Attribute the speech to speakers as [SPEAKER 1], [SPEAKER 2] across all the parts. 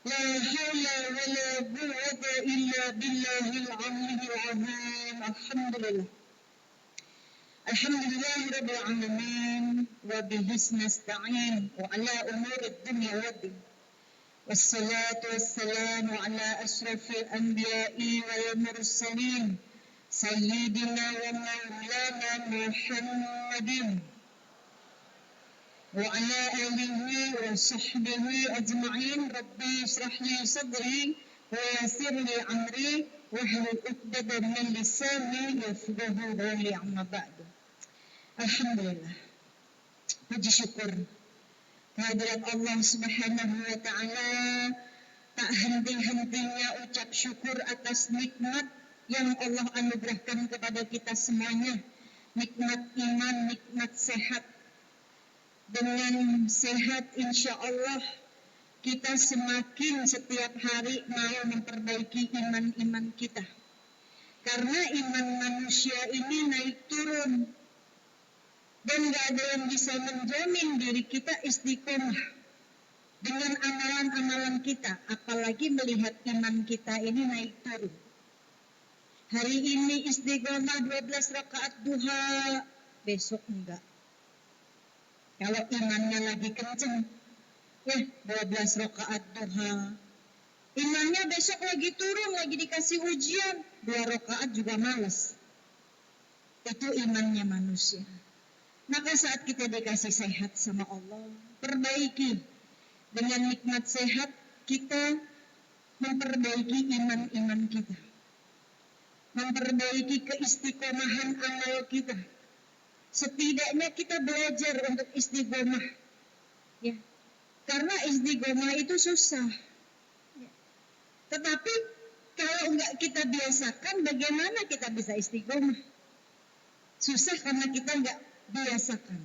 [SPEAKER 1] لا حول ولا قوة إلا بالله العلي العظيم. الحمد لله. الحمد لله رب العالمين وبه نستعين وعلى أمور الدنيا والدين والصلاة والسلام على أشرف الأنبياء والمرسلين سيدنا ومولانا محمد وعلى آله وصحبه أجمعين. ربي اشرح لي صدري ويسر لي أمري واحلل عقدة من لساني يفقهوا قولي. أما بعد. Alhamdulillah, puji syukur kehadirat Allah Subhanahu wa Ta'ala, tak henti-hentinya ucap syukur atas nikmat yang Allah anugerahkan kepada kita semuanya, nikmat iman, nikmat sehat. Dengan sehat insya Allah kita semakin setiap hari mau memperbaiki iman-iman kita, karena iman manusia ini naik turun dan gak ada yang bisa menjamin diri kita istiqomah dengan amalan-amalan kita, apalagi melihat iman kita ini naik turun. Hari ini istiqomah 12 rakaat duha, besok enggak. Kalau imannya lagi kenceng, 12 rakaat duha. Imannya besok lagi turun, lagi dikasih ujian, 2 rakaat juga malas. Itu imannya manusia. Maka saat kita dikasih sehat sama Allah, perbaiki. Dengan nikmat sehat, kita memperbaiki iman-iman kita. Memperbaiki keistiqomahan amal kita. Setidaknya kita belajar untuk istiqomah. Ya. Karena istiqomah itu susah. Ya. Tetapi kalau enggak kita biasakan, bagaimana kita bisa istiqomah? Susah karena kita enggak biasakan.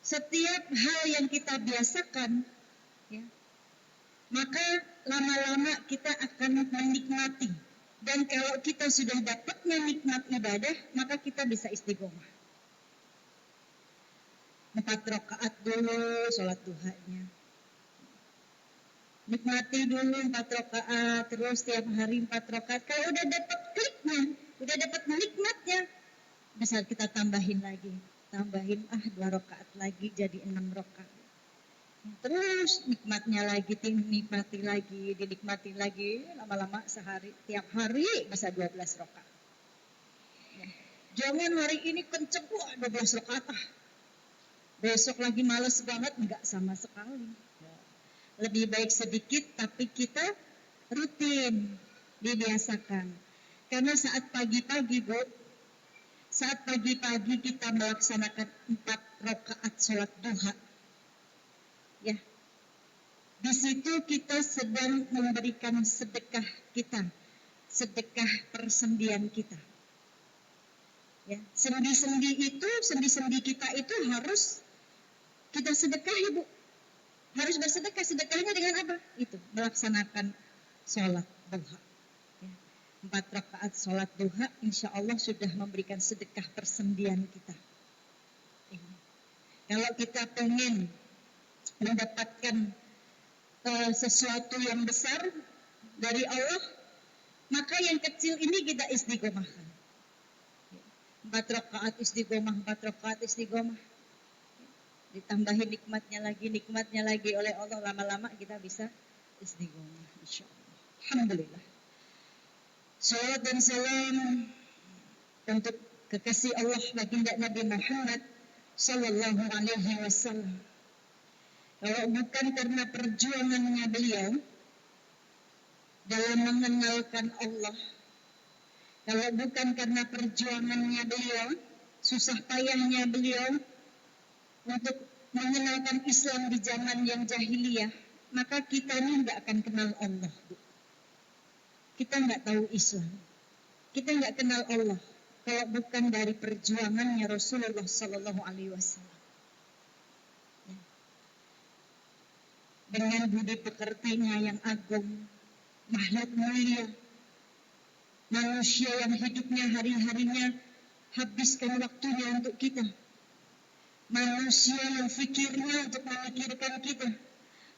[SPEAKER 1] Setiap hal yang kita biasakan, ya, maka lama-lama kita akan menikmati. Dan kalau kita sudah dapatnya nikmat ibadah, maka kita bisa istiqomah. 4 rakaat dulu sholat duhanya. Nikmati dulu 4 rakaat, terus setiap hari 4 rakaat. Kalau udah dapat kliknya, udah dapat nikmatnya, bisa kita tambahin lagi. Tambahin 2 rakaat lagi jadi 6 rakaat. Terus nikmatnya lagi, dinikmati lagi, lama-lama sehari, tiap hari bisa 12 rakaat. Ya. Jangan hari ini kenceng, 12 rakaat besok lagi malas banget, enggak sama sekali. Ya. Lebih baik sedikit tapi kita rutin, dibiasakan. Karena saat pagi-pagi kita melaksanakan 4 rakaat sholat duha, ya, di situ kita sedang memberikan sedekah kita, sedekah persendian kita. Ya, sendi-sendi kita itu harus kita sedekah, Ibu. Harus bersedekah. Sedekahnya dengan apa? Itu melaksanakan sholat duha. 4 rakaat sholat duha, insya Allah sudah memberikan sedekah persendian kita. Kalau kita pengen mendapatkan sesuatu yang besar dari Allah, maka yang kecil ini kita istiqomahkan. 4 rakaat istiqomah. Ditambahin nikmatnya lagi oleh Allah, lama-lama kita bisa istiqomah, insya Allah. Alhamdulillah. Salawat dan salam untuk kekasih Allah baginda Nabi Muhammad sallallahu alaihi wasallam. Kalau bukan karena perjuangannya beliau dalam mengenalkan Allah, kalau bukan karena perjuangannya beliau, susah payahnya beliau untuk mengenalkan Islam di zaman yang jahiliyah, maka kita ini tidak akan kenal Allah. Kita nggak tahu Islam, kita nggak kenal Allah kalau bukan dari perjuangannya Rasulullah Sallallahu Alaihi Wasallam. Dengan budi pekertinya yang agung, makhluk mulia, manusia yang hidupnya hari-harinya habiskan waktunya untuk kita, manusia yang fikirnya untuk memikirkan kita,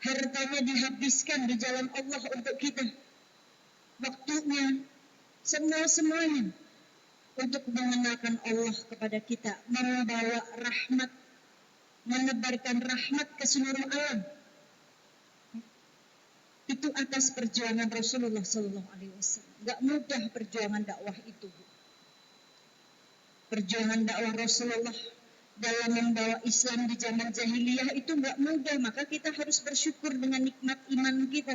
[SPEAKER 1] Hartanya dihabiskan di jalan Allah untuk kita. Waktunya, semuanya untuk mengenalkan Allah kepada kita, membawa rahmat, menebarkan rahmat ke seluruh alam. Itu atas perjuangan Rasulullah SAW. Gak mudah perjuangan dakwah itu. Perjuangan dakwah Rasulullah dalam membawa Islam di zaman jahiliyah itu gak mudah. Maka kita harus bersyukur dengan nikmat iman kita.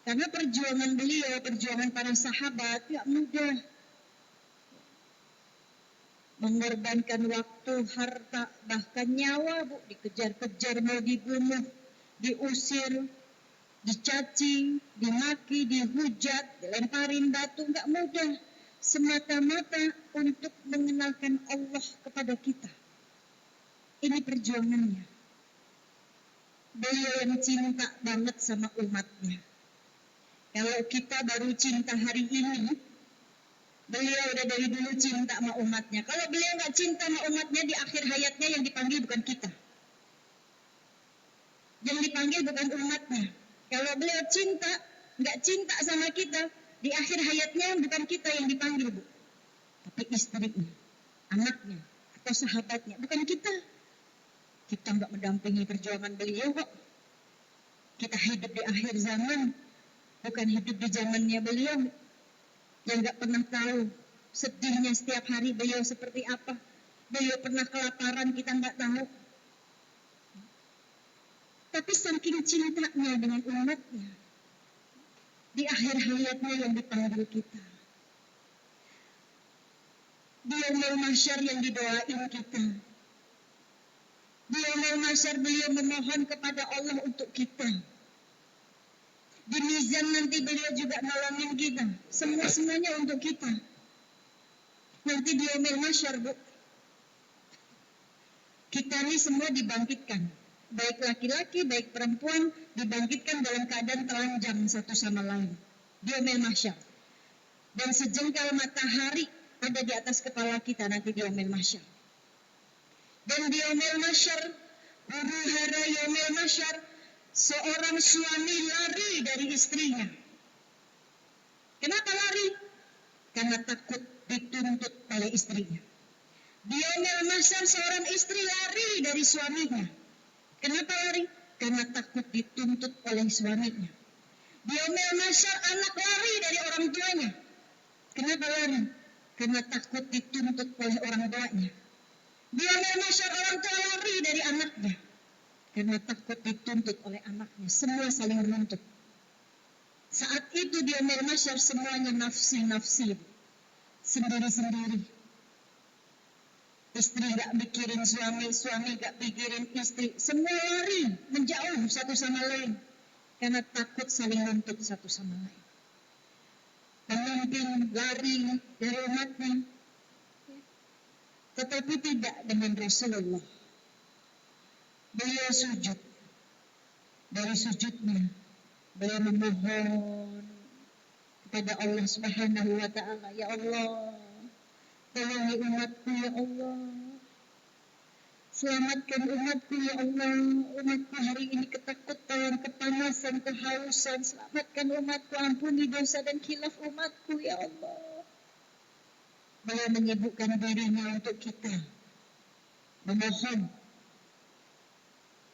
[SPEAKER 1] Karena perjuangan beliau, perjuangan para sahabat gak mudah. Mengorbankan waktu, harta, bahkan nyawa, Bu. Dikejar-kejar, mau dibunuh, diusir, dicaci, dimaki, dihujat, dilemparin batu, gak mudah. Semata-mata untuk mengenalkan Allah kepada kita. Ini perjuangannya. Beliau yang cinta banget sama umatnya. Kalau kita baru cinta hari ini, beliau udah dari dulu cinta sama umatnya. Kalau beliau gak cinta sama umatnya, di akhir hayatnya yang dipanggil bukan kita. Yang dipanggil bukan umatnya. Kalau beliau cinta, gak cinta sama kita, di akhir hayatnya bukan kita yang dipanggil, Bu. Tapi istrinya, anaknya, atau sahabatnya. Bukan kita. Kita gak mendampingi perjuangan beliau kok. Kita hidup di akhir zaman. Bukan hidup di zamannya beliau. Yang gak pernah tahu sedihnya setiap hari beliau seperti apa. Beliau pernah kelaparan, kita gak tahu. Tapi saking cintanya dengan umatnya, di akhir hayatnya yang dipanggil kita. Di yaumul mahsyar yang didoain kita. Di yaumul mahsyar beliau memohon kepada Allah untuk kita. Di mizan nanti beliau juga nolongin kita. Semuanya untuk kita. Nanti di yaumul mahsyar, Bu. Kita ini semua dibangkitkan. Baik laki-laki, baik perempuan, dibangkitkan dalam keadaan telanjang satu sama lain. Di yaumul mahsyar. Dan sejengkal matahari ada di atas kepala kita nanti di yaumul mahsyar. Dan di yaumul mahsyar, huru-hara yaumul mahsyar, seorang suami lari dari istrinya. Kenapa lari? Karena takut dituntut oleh istrinya. Di yaumul mahsyar seorang istri lari dari suaminya. Kenapa lari? Karena takut dituntut oleh suaminya. Di yaumul mahsyar anak lari dari orang tuanya. Kenapa lari? Karena takut dituntut oleh orang tuanya. Di yaumul mahsyar orang tua lari dari anaknya. Karena takut dituntut oleh anaknya. Semua saling menuntut. Saat itu di yaumul mahsyar semuanya nafsi-nafsi. Sendiri-sendiri. Istri gak mikirin suami, suami gak mikirin istri. Semua lari, menjauh satu sama lain. Karena takut saling nuntut satu sama lain. Pemimpin lari dari umatnya. Tetapi tidak dengan Rasulullah. Beliau sujud. Dari sujudnya, beliau memohon kepada Allah Subhanahu wa ta'ala. Ya Allah, tolongi umatku ya Allah. Selamatkan umatku ya Allah. Umatku hari ini ketakutan, kepanasan, kehausan. Selamatkan umatku, ampuni dosa dan khilaf umatku ya Allah. Beliau menyibukkan dirinya untuk kita. Memohon.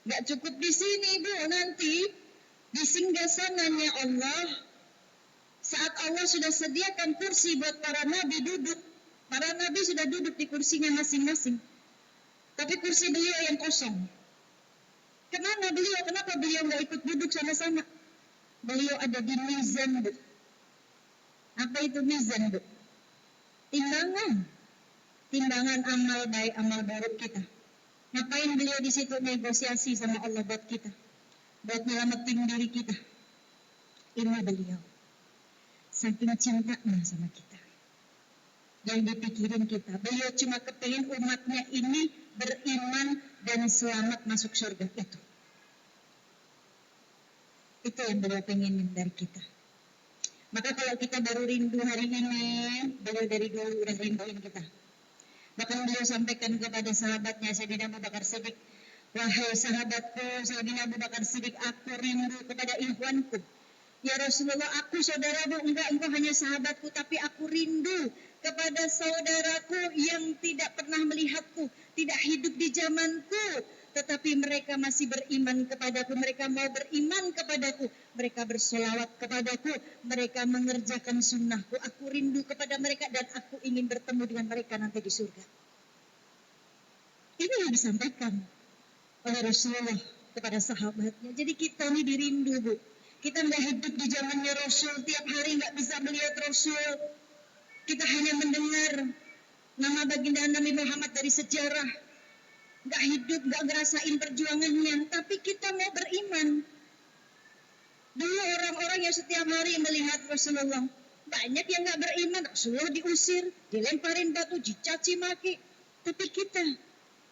[SPEAKER 1] Gak cukup di sini, Bu. Nanti di singgasananya Allah, saat Allah sudah sediakan kursi buat para nabi duduk. Para nabi sudah duduk di kursinya masing-masing. Tapi kursi beliau yang kosong. Kenapa beliau gak ikut duduk sama-sama? Beliau ada di mizan, Bu. Apa itu mizan, Bu? Timbangan amal baik, amal buruk kita. Ngapain beliau di situ negosiasi sama Allah buat kita? Buat nyelamatin diri kita. Ini beliau. Saking cintanya sama kita. Yang dipikirin kita. Beliau cuma kepingin umatnya ini beriman dan selamat masuk surga itu. Itu yang beliau pengenin dari kita. Maka kalau kita baru rindu hari ini, beliau dari dulu udah rinduin kita. Bahkan beliau sampaikan kepada sahabatnya Sayyidina Abu Bakar Siddiq, Wahai sahabatku, Sayyidina Abu Bakar Siddiq, aku rindu kepada ikhwanku. Ya Rasulullah, aku saudaramu, engkau hanya sahabatku, tapi aku rindu kepada saudaraku yang tidak pernah melihatku, tidak hidup di zamanku, tetapi mereka masih beriman kepadaku, mereka mau beriman kepadaku, mereka bersolawat kepadaku, mereka mengerjakan sunnahku. Aku rindu kepada mereka dan aku ingin bertemu dengan mereka nanti di surga. Ini yang disampaikan oleh Rasulullah kepada sahabatnya. Jadi kita ini dirindu, Bu. Kita nggak hidup di zamannya Rasul, tiap hari nggak bisa melihat Rasul. Kita hanya mendengar nama baginda Nabi Muhammad dari sejarah. Nggak hidup, nggak ngerasain perjuangannya. Tapi kita mau beriman. Dulu orang-orang yang setiap hari melihat Rasulullah, banyak yang nggak beriman. Rasulullah diusir, dilemparin batu, dicaci maki. Tapi kita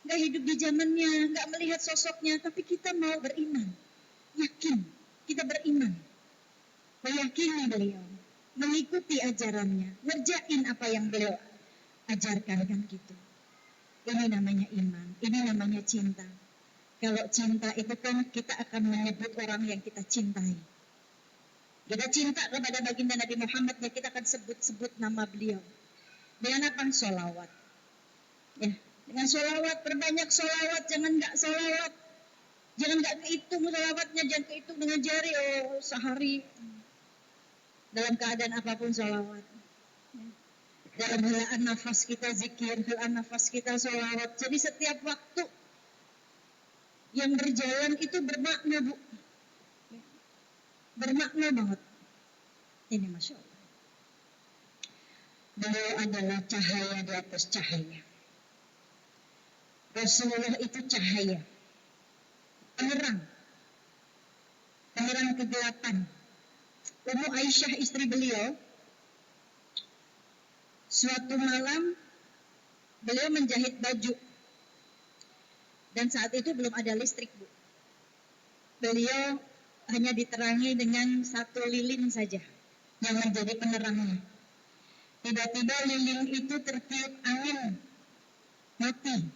[SPEAKER 1] nggak hidup di zamannya, nggak melihat sosoknya. Tapi kita mau beriman. Yakin, kita beriman. Meyakini beliau, mengikuti ajarannya, ngerjain apa yang beliau ajarkan, kan gitu. Ini namanya iman, ini namanya cinta. Kalau cinta itu kan kita akan menyebut orang yang kita cintai. Kita cinta kepada baginda Nabi Muhammad, ya kita akan sebut-sebut nama beliau. Dengan apa? Sholawat. Ya, dengan sholawat, perbanyak sholawat, jangan nggak sholawat. Jangan nggak kehitung sholawatnya, jangan kehitung dengan jari, oh sehari. Dalam keadaan apapun sholawat. Dalam helaan nafas kita zikir, helaan nafas kita sholawat. Jadi setiap waktu yang berjalan itu bermakna, Bu. Bermakna banget. Ini Masya Allah. Beliau adalah cahaya di atas cahaya. Rasulullah itu cahaya. Penerang. Penerang kegelapan. Ummu Aisyah istri beliau, suatu malam beliau menjahit baju. Dan saat itu belum ada listrik, Bu. Beliau hanya diterangi dengan satu lilin saja yang menjadi penerangnya. Tiba-tiba lilin itu tertiup angin, mati,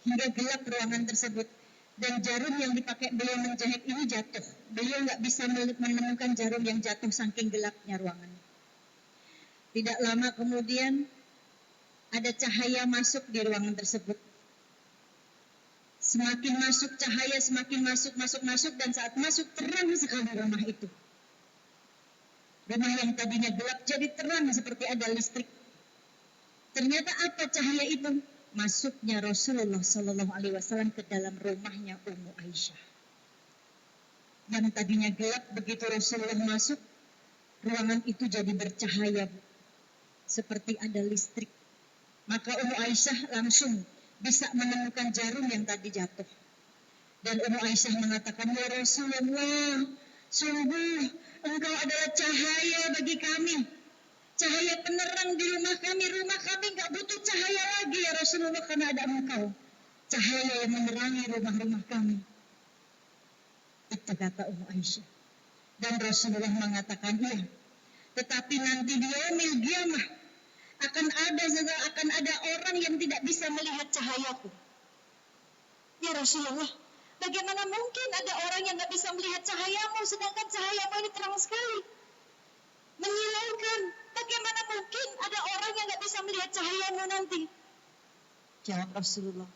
[SPEAKER 1] hingga gelap ruangan tersebut. Dan jarum yang dipakai beliau menjahit ini jatuh. Beliau nggak bisa menemukan jarum yang jatuh saking gelapnya ruangan. Tidak lama kemudian ada cahaya masuk di ruangan tersebut. Semakin masuk cahaya, semakin masuk, dan saat masuk terang sekali rumah itu. Rumah yang tadinya gelap jadi terang seperti ada listrik. Ternyata apa cahaya itu? Masuknya Rasulullah Sallallahu Alaihi Wasallam ke dalam rumahnya Ummu Aisyah. Yang tadinya gelap, begitu Rasulullah masuk, ruangan itu jadi bercahaya, Bu. Seperti ada listrik. Maka Ummu Aisyah langsung bisa menemukan jarum yang tadi jatuh. Dan Ummu Aisyah mengatakan, ya Rasulullah, sungguh engkau adalah cahaya bagi kami. Cahaya penerang di rumah kami nggak butuh cahaya lagi ya Rasulullah, karena ada engkau. Cahaya yang menerangi rumah-rumah kami. Itu kata Ummu Aisyah. Dan Rasulullah mengatakan, iya. Tetapi nanti di yaumil qiyamah akan ada orang yang tidak bisa melihat cahayaku. Ya Rasulullah, bagaimana mungkin ada orang yang nggak bisa melihat cahayamu, sedangkan cahayamu ini terang sekali, menyilaukan. Bagaimana mungkin ada orang yang nggak bisa melihat cahayamu nanti? Jawab Rasulullah,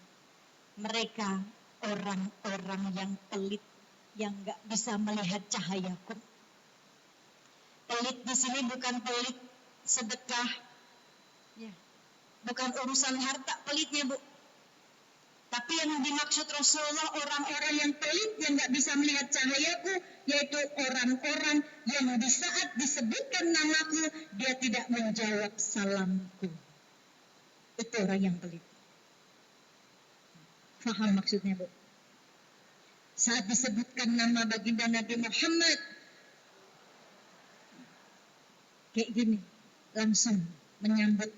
[SPEAKER 1] mereka orang-orang yang pelit, yang nggak bisa melihat cahayaku. Pelit di sini bukan pelit sedekah, ya, bukan urusan harta pelitnya, Bu. Tapi yang dimaksud Rasulullah orang-orang yang pelit, yang nggak bisa melihat cahayaku, yaitu orang-orang yang di saat disebutkan namaku, dia tidak menjawab salamku. Itu orang yang pelit. Faham maksudnya, Bu? Saat disebutkan nama baginda Nabi Muhammad, kayak gini, langsung menyambut,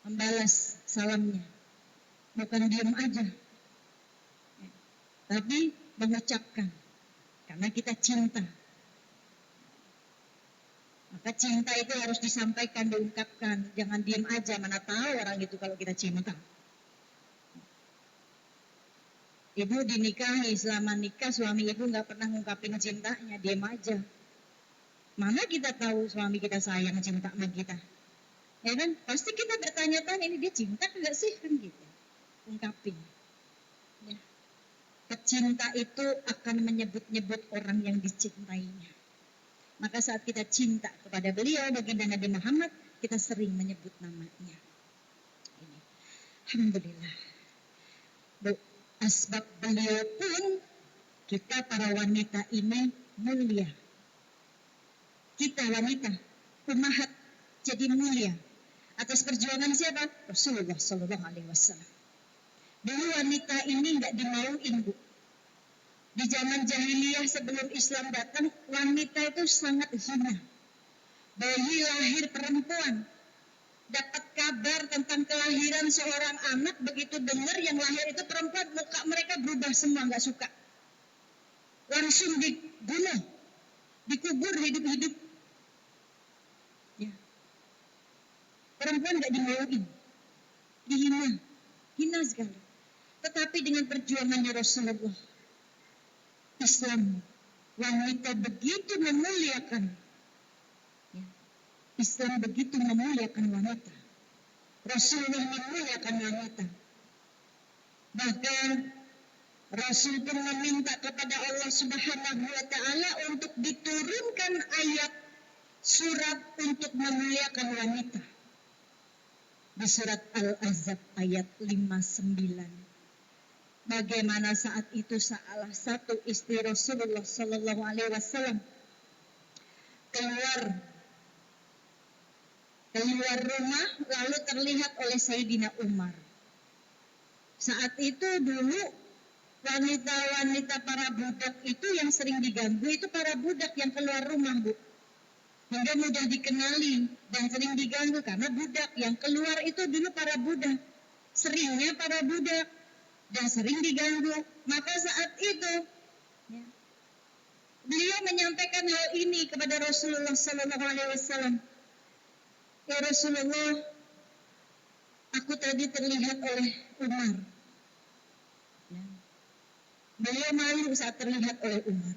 [SPEAKER 1] membalas salamnya. Bukan diam aja, tapi mengucapkan, karena kita cinta. Maka cinta itu harus disampaikan, diungkapkan. Jangan diam aja, mana tahu orang itu kalau kita cinta. Ibu dinikahi, selama nikah suami ibu nggak pernah ngungkapin cintanya, diam aja. Mana kita tahu suami kita sayang cinta sama kita? Ya kan? Pasti kita bertanya-tanya, ini dia cinta nggak sih? Kan gitu. Ungkapin. Ya. Pecinta itu akan menyebut-nyebut orang yang dicintainya. Maka saat kita cinta kepada beliau, baginda Nabi Muhammad, kita sering menyebut namanya. Ini. Alhamdulillah. Asbab beliau pun, kita para wanita ini mulia. Kita wanita, ummahat, jadi mulia. Atas perjuangan siapa? Rasulullah Sallallahu Alaihi Wasallam. Dulu wanita ini nggak dimauin, Bu. Di zaman jahiliyah sebelum Islam datang, wanita itu sangat hina. Bayi lahir perempuan, dapat kabar tentang kelahiran seorang anak, begitu dengar yang lahir itu perempuan, muka mereka berubah semua, nggak suka. Langsung dibunuh, dikubur hidup-hidup. Ya. Perempuan nggak dimauin, dihina, hina sekali. Tetapi dengan perjuangannya Rasulullah, Islam, wanita begitu memuliakan. Ya. Islam begitu memuliakan wanita. Rasulullah memuliakan wanita. Bahkan Rasul pun meminta kepada Allah Subhanahu wa Ta'ala untuk diturunkan ayat surat untuk memuliakan wanita. Di surat Al-Ahzab ayat 59. Bagaimana saat itu salah satu istri Rasulullah Sallallahu Alaihi Wasallam keluar rumah lalu terlihat oleh Sayyidina Umar. Saat itu dulu wanita-wanita para budak itu yang sering diganggu itu para budak yang keluar rumah, Bu. Hingga mudah dikenali dan sering diganggu karena budak yang keluar itu dulu para budak. Seringnya para budak dan sering diganggu. Maka saat itu ya, beliau menyampaikan hal ini kepada Rasulullah Sallallahu Alaihi Wasallam. Ya Rasulullah, aku tadi terlihat oleh Umar. Ya. Beliau malu saat terlihat oleh Umar.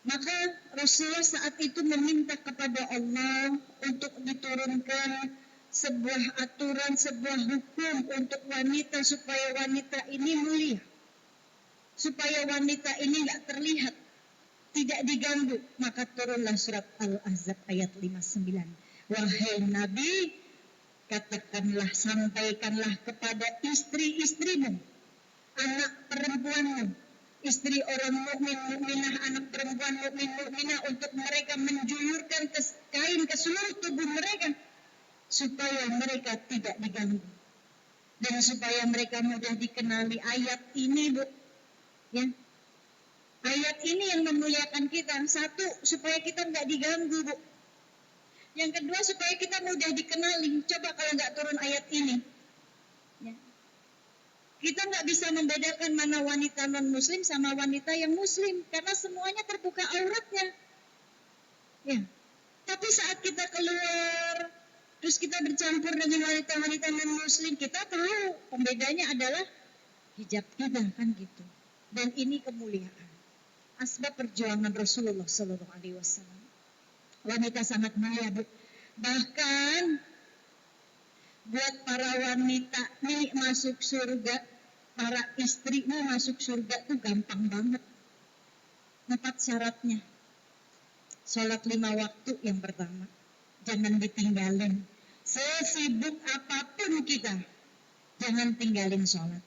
[SPEAKER 1] Maka Rasulullah saat itu meminta kepada Allah untuk diturunkan sebuah aturan, sebuah hukum untuk wanita supaya wanita ini mulia. Supaya wanita ini tidak terlihat, tidak diganggu. Maka turunlah surat Al-Ahzab ayat 59. Wahai Nabi, katakanlah, sampaikanlah kepada istri-istrimu, anak perempuanmu, istri orang mukmin mukminah, anak perempuan mukmin mukminah, untuk mereka menjulurkan kain ke seluruh tubuh mereka supaya mereka tidak diganggu dan supaya mereka mudah dikenali. Ayat ini, Bu, ya, ayat ini yang memuliakan kita. Satu, supaya kita nggak diganggu, Bu. Yang kedua, supaya kita mudah dikenali. Coba kalau nggak turun ayat ini, ya, kita nggak bisa membedakan mana wanita non-muslim sama wanita yang muslim, karena semuanya terbuka auratnya. Ya. Tapi saat kita keluar, terus kita bercampur dengan wanita-wanita non-muslim, kita tahu pembedanya adalah hijab kita, kan gitu. Dan ini kemuliaan. Asbab perjuangan Rasulullah Sallallahu Alaihi Wasallam. Wanita sangat mulia, Bu. Bahkan buat para wanita nih masuk surga, para istri nih masuk surga tuh gampang banget. 4 syaratnya. Sholat 5 waktu yang pertama, jangan ditinggalin. Sesibuk apapun kita, jangan tinggalin sholat.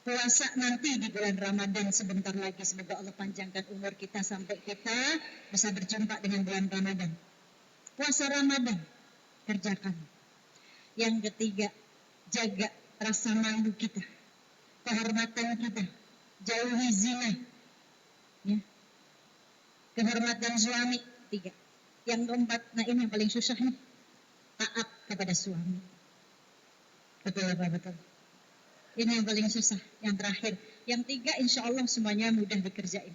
[SPEAKER 1] Puasa nanti di bulan Ramadan sebentar lagi, semoga Allah panjangkan umur kita sampai kita bisa berjumpa dengan bulan Ramadan. Puasa Ramadan, kerjakan. Yang ketiga, jaga rasa malu kita, kehormatan kita, jauhi zina, ya. Kehormatan suami, 3. Yang keempat, nah ini yang paling susah nih, taat kepada suami. Betul apa betul? Ini yang paling susah, yang terakhir. Yang 3 insya Allah semuanya mudah dikerjain.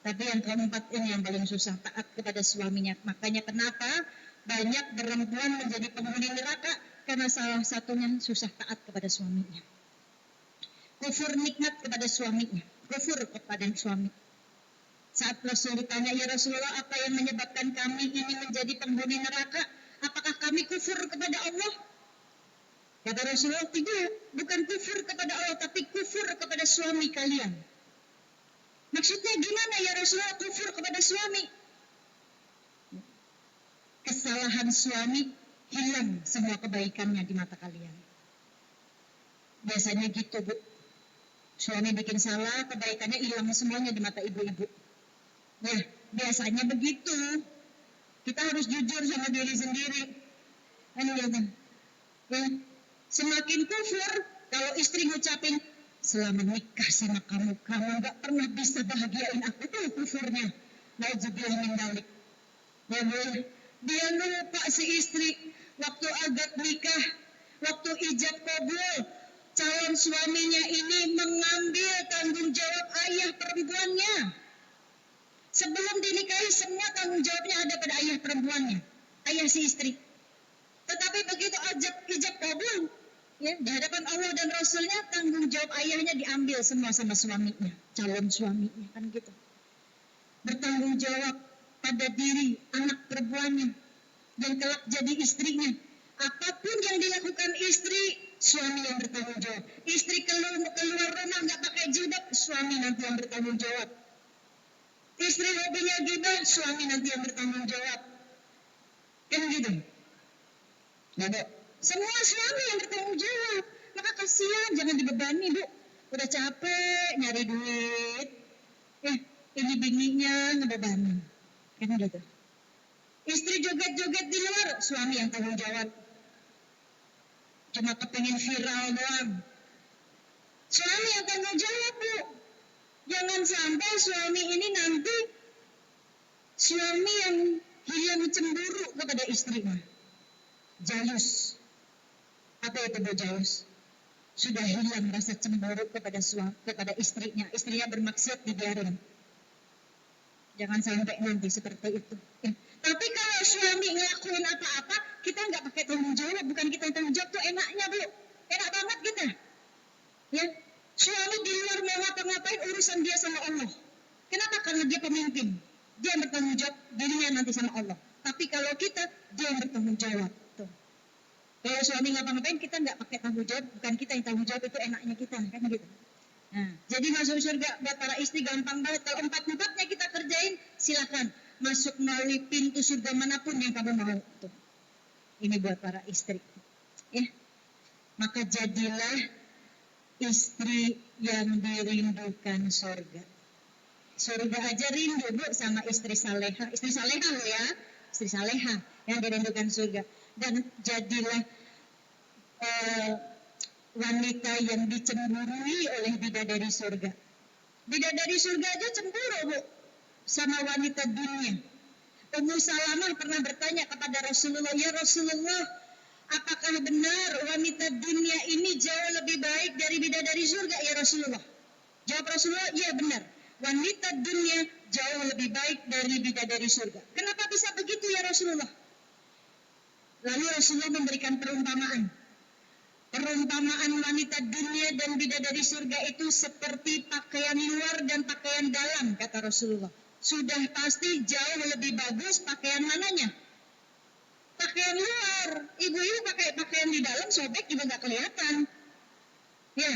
[SPEAKER 1] Tapi yang keempat ini yang paling susah, taat kepada suaminya. Makanya kenapa banyak perempuan menjadi penghuni neraka, karena salah satunya susah taat kepada suaminya. kufur nikmat kepada suaminya, kufur kepada suami. Saat Rasul ditanya, ya Rasulullah, apa yang menyebabkan kami ini menjadi penghuni neraka? Apakah kami kufur kepada Allah? Kata Rasulullah, tidak, bukan kufur kepada Allah, tapi kufur kepada suami kalian. Maksudnya gimana ya Rasulullah kufur kepada suami? Kesalahan suami, hilang semua kebaikannya di mata kalian. Biasanya gitu, Bu. Suami bikin salah, kebaikannya hilang semuanya di mata ibu-ibu. Nah, biasanya begitu. Kita harus jujur sama diri sendiri. Kan gitu. Ya, semakin kufur, kalau istri ngucapin, selama nikah sama kamu gak pernah bisa bahagiain aku, itu kufurnya. Nauzubillah min dzalik. Ya boleh. Dia lupa si istri, waktu akad nikah, waktu ijab kabul, calon suaminya ini mengambil tanggung jawab ayah perempuannya. Sebelum dinikahi, semua tanggung jawabnya ada pada ayah perempuannya, ayah si istri. Tetapi begitu ijab kabul, ya, di hadapan Allah dan Rasulnya, tanggung jawab ayahnya diambil semua sama suaminya, calon suaminya, kan gitu. Bertanggung jawab pada diri anak perempuannya dan kelak jadi istrinya. Apapun yang dilakukan istri, suami yang bertanggung jawab. Istri keluar rumah nggak pakai jilbab, suami nanti yang bertanggung jawab. Istri hobinya gibah, suami nanti yang bertanggung jawab. Kan gitu. Nah, semua suami yang bertanggung jawab. Maka kasihan, jangan dibebani, Bu. Udah capek nyari duit. Ini bininya ngebebani. Kan gitu. Istri joget-joget di luar, suami yang tanggung jawab. Cuma kepengen viral doang. Suami yang tanggung jawab, Bu. Jangan sampai suami ini nanti suami yang hilang cemburu kepada istrinya. Jalus. Apa itu Bu jalus? Sudah hilang rasa cemburu kepada istrinya. Istrinya bermaksud dibiarin. Jangan sampai nanti seperti itu. Tapi kalau suami ngelakuin apa-apa, kita nggak pakai tanggung jawab. Bukan kita yang tanggung jawab, tuh enaknya, Bu. Enak banget kita. Ya, suami di luar mau ngapa-ngapain, urusan dia sama Allah. Kenapa? Karena dia pemimpin. Dia yang bertanggung jawab, dirinya nanti sama Allah. Tapi kalau kita, dia yang bertanggung jawab. Tuh. Kalau suami ngapa-ngapain, kita nggak pakai tanggung jawab. Bukan kita yang tanggung jawab, itu enaknya kita. Kan gitu. Nah, jadi masuk surga buat para istri gampang banget. Kalau 4-4-nya kita kerjain, silakan masuk melalui pintu surga manapun yang kamu mau. Tuh. Ini buat para istri. Ya. Maka jadilah istri yang dirindukan surga. Surga aja rindu, Bu, sama istri saleha. Istri saleha loh ya. Istri saleha yang dirindukan surga. Dan jadilah wanita yang dicemburui oleh bidadari surga. Bidadari surga aja cemburu, Bu, sama wanita dunia. Ummu Salamah pernah bertanya kepada Rasulullah, ya Rasulullah, apakah benar wanita dunia ini jauh lebih baik dari bidadari surga, ya Rasulullah? Jawab Rasulullah, iya benar. Wanita dunia jauh lebih baik dari bidadari surga. Kenapa bisa begitu ya Rasulullah? Lalu Rasulullah memberikan perumpamaan. Perumpamaan wanita dunia dan bidadari surga itu seperti pakaian luar dan pakaian dalam, kata Rasulullah. Sudah pasti jauh lebih bagus pakaian mananya? Pakaian luar. Ibu-ibu pakai pakaian di dalam, sobek juga nggak kelihatan. Ya,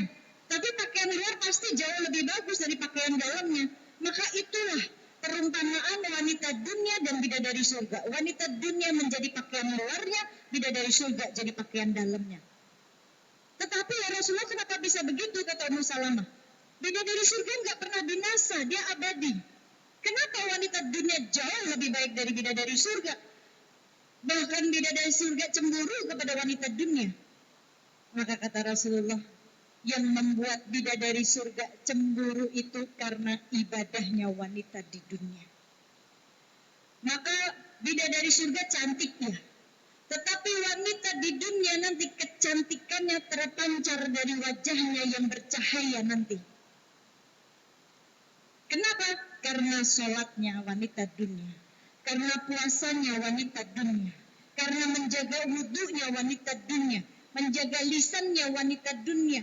[SPEAKER 1] tapi pakaian luar pasti jauh lebih bagus dari pakaian dalamnya. Maka itulah perumpamaan wanita dunia dan bidadari surga. Wanita dunia menjadi pakaian luarnya, bidadari surga jadi pakaian dalamnya. Tetapi ya Rasulullah, kenapa bisa begitu, kata Ummu Salamah? Bidadari surga nggak pernah binasa, dia abadi. Kenapa wanita dunia jauh lebih baik dari bidadari surga? Bahkan bidadari surga cemburu kepada wanita dunia. Maka kata Rasulullah, yang membuat bidadari surga cemburu itu karena ibadahnya wanita di dunia. Maka bidadari surga cantik ya. Tetapi wanita di dunia nanti kecantikannya terpancar dari wajahnya yang bercahaya nanti. Kenapa? Karena sholatnya wanita dunia. Karena puasanya wanita dunia. Karena menjaga wudhunya wanita dunia. Menjaga lisannya wanita dunia.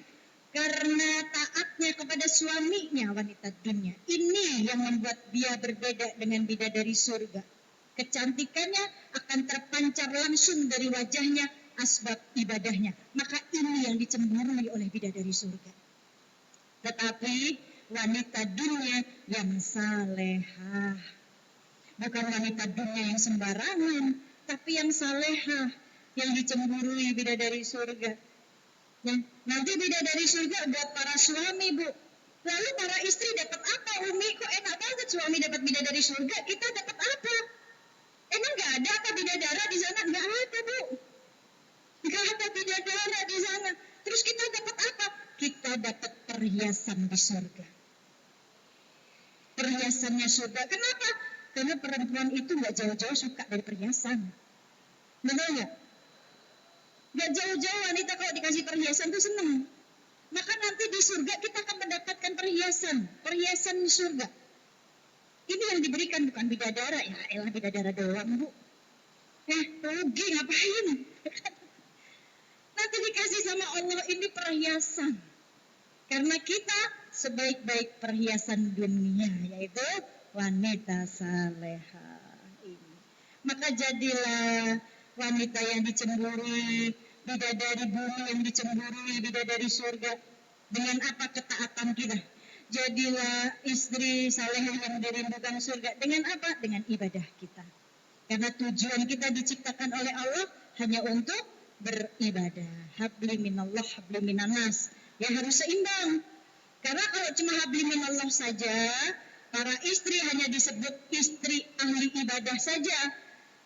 [SPEAKER 1] Karena taatnya kepada suaminya wanita dunia. Ini yang membuat dia berbeda dengan bidadari surga. Kecantikannya akan terpancar langsung dari wajahnya, asbab ibadahnya. Maka ini yang dicemburui oleh bidadari surga. Tetapi wanita dunia yang salehah. Bukan wanita dunia yang sembarangan, tapi yang salehah, yang dicemburui bidadari surga. Nah, nanti bidadari surga buat para suami, Bu. Lalu para istri dapat apa, Umi? Kok enak banget suami dapat bidadari surga, kita dapat apa? Emang nggak ada apa bidadara di sana? Nggak ada, Bu. Nggak ada bidadara di sana. Terus kita dapat apa? Kita dapat perhiasan di surga. Perhiasannya surga. Kenapa? Karena perempuan itu nggak jauh-jauh suka dari perhiasan. Benar nggak? Gak jauh-jauh wanita kalau dikasih perhiasan tuh seneng. Maka nanti di surga kita akan mendapatkan perhiasan di surga. Ini yang diberikan bukan bidadara, ya elah bidadara doang, Bu. Rugi ngapain? Nanti dikasih sama Allah ini perhiasan. Karena kita sebaik-baik perhiasan dunia, yaitu wanita salehah ini. Maka jadilah wanita yang dicemburui, bidadari bumi yang dicemburui, bidadari surga. Dengan apa ketaatan kita? Jadilah istri salehah yang dirindukan surga. Dengan apa? Dengan ibadah kita. Karena tujuan kita diciptakan oleh Allah hanya untuk beribadah. Habli minallah, habli minanas. Ya harus seimbang. Karena kalau cuma habli minallah saja, para istri hanya disebut istri ahli ibadah saja.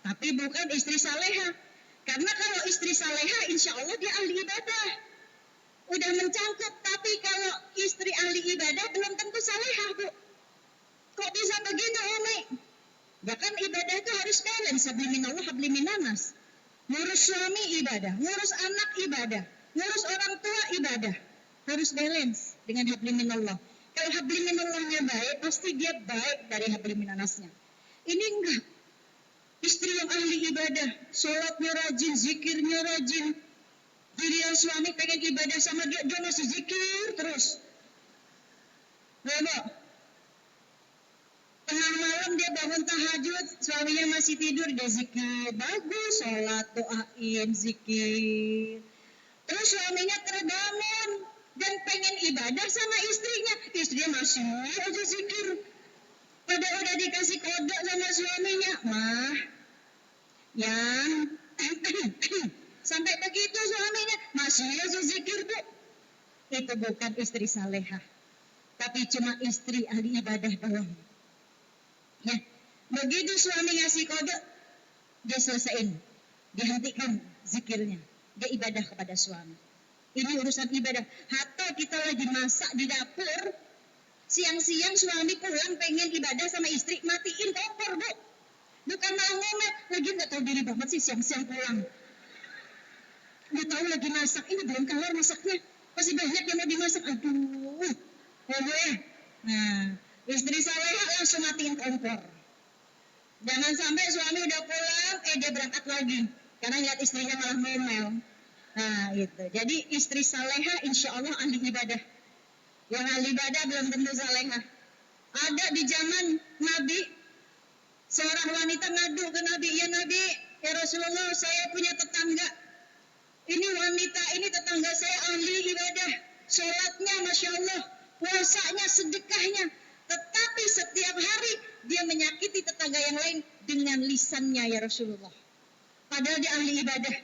[SPEAKER 1] Tapi bukan istri salehah. Karena kalau istri salehah, insya Allah dia ahli ibadah. Udah mencangkup. Tapi kalau istri ahli ibadah belum tentu salehah, Bu. Kok bisa begitu, Umi? Ya kan ibadah itu harus balance. Habli minallah, habli minanas. Ngurus suami ibadah, ngurus anak ibadah, ngurus orang tua ibadah. Harus balance dengan habli minallah. Kalau habli minallahnya baik, pasti dia baik dari habli minanasnya. Ini enggak. Istri yang ahli ibadah, sholatnya rajin, zikirnya rajin. Jadi yang suami pengen ibadah sama dia masih zikir terus. Bapak, tengah malam dia bangun tahajud, suaminya masih tidur, dia zikir. Bagus, sholat, doain, zikir. Terus suaminya terbangun dan pengen ibadah sama istrinya. Istrinya masih aja zikir. Padahal udah dikasih kode sama suaminya. Mah, yang sampai begitu suaminya masih aja zikir, Bu. Itu bukan istri salehah, tapi cuma istri ahli ibadah doang. Ya, begitu suami ngasih kode, dia selesaiin, dihentikan zikirnya, dia ibadah kepada suami. Ini urusan ibadah. Hatta kita lagi masak di dapur, siang-siang suami pulang pengen ibadah sama istri, matiin kompor, Bu. Bukan malah ngomel, lagi nggak tahu diri banget sih siang-siang pulang. Nggak tahu lagi masak, ini belum kelar masaknya, masih banyak yang mau dimasak. Aduh, ya. Nah, istri salehah langsung matiin kompor. Jangan sampai suami udah pulang, dia berangkat lagi, karena lihat istrinya malah ngomel. Nah, itu. Jadi istri salehah insya Allah ahli ibadah. Yang ahli ibadah belum tentu salehah. Ada di zaman Nabi, seorang wanita ngadu ke Nabi, ya Nabi, ya Rasulullah, saya punya tetangga. Ini wanita, ini tetangga saya ahli ibadah. Sholatnya Masya Allah, puasanya, sedekahnya. Tetapi setiap hari dia menyakiti tetangga yang lain dengan lisannya ya Rasulullah. Padahal dia ahli ibadah.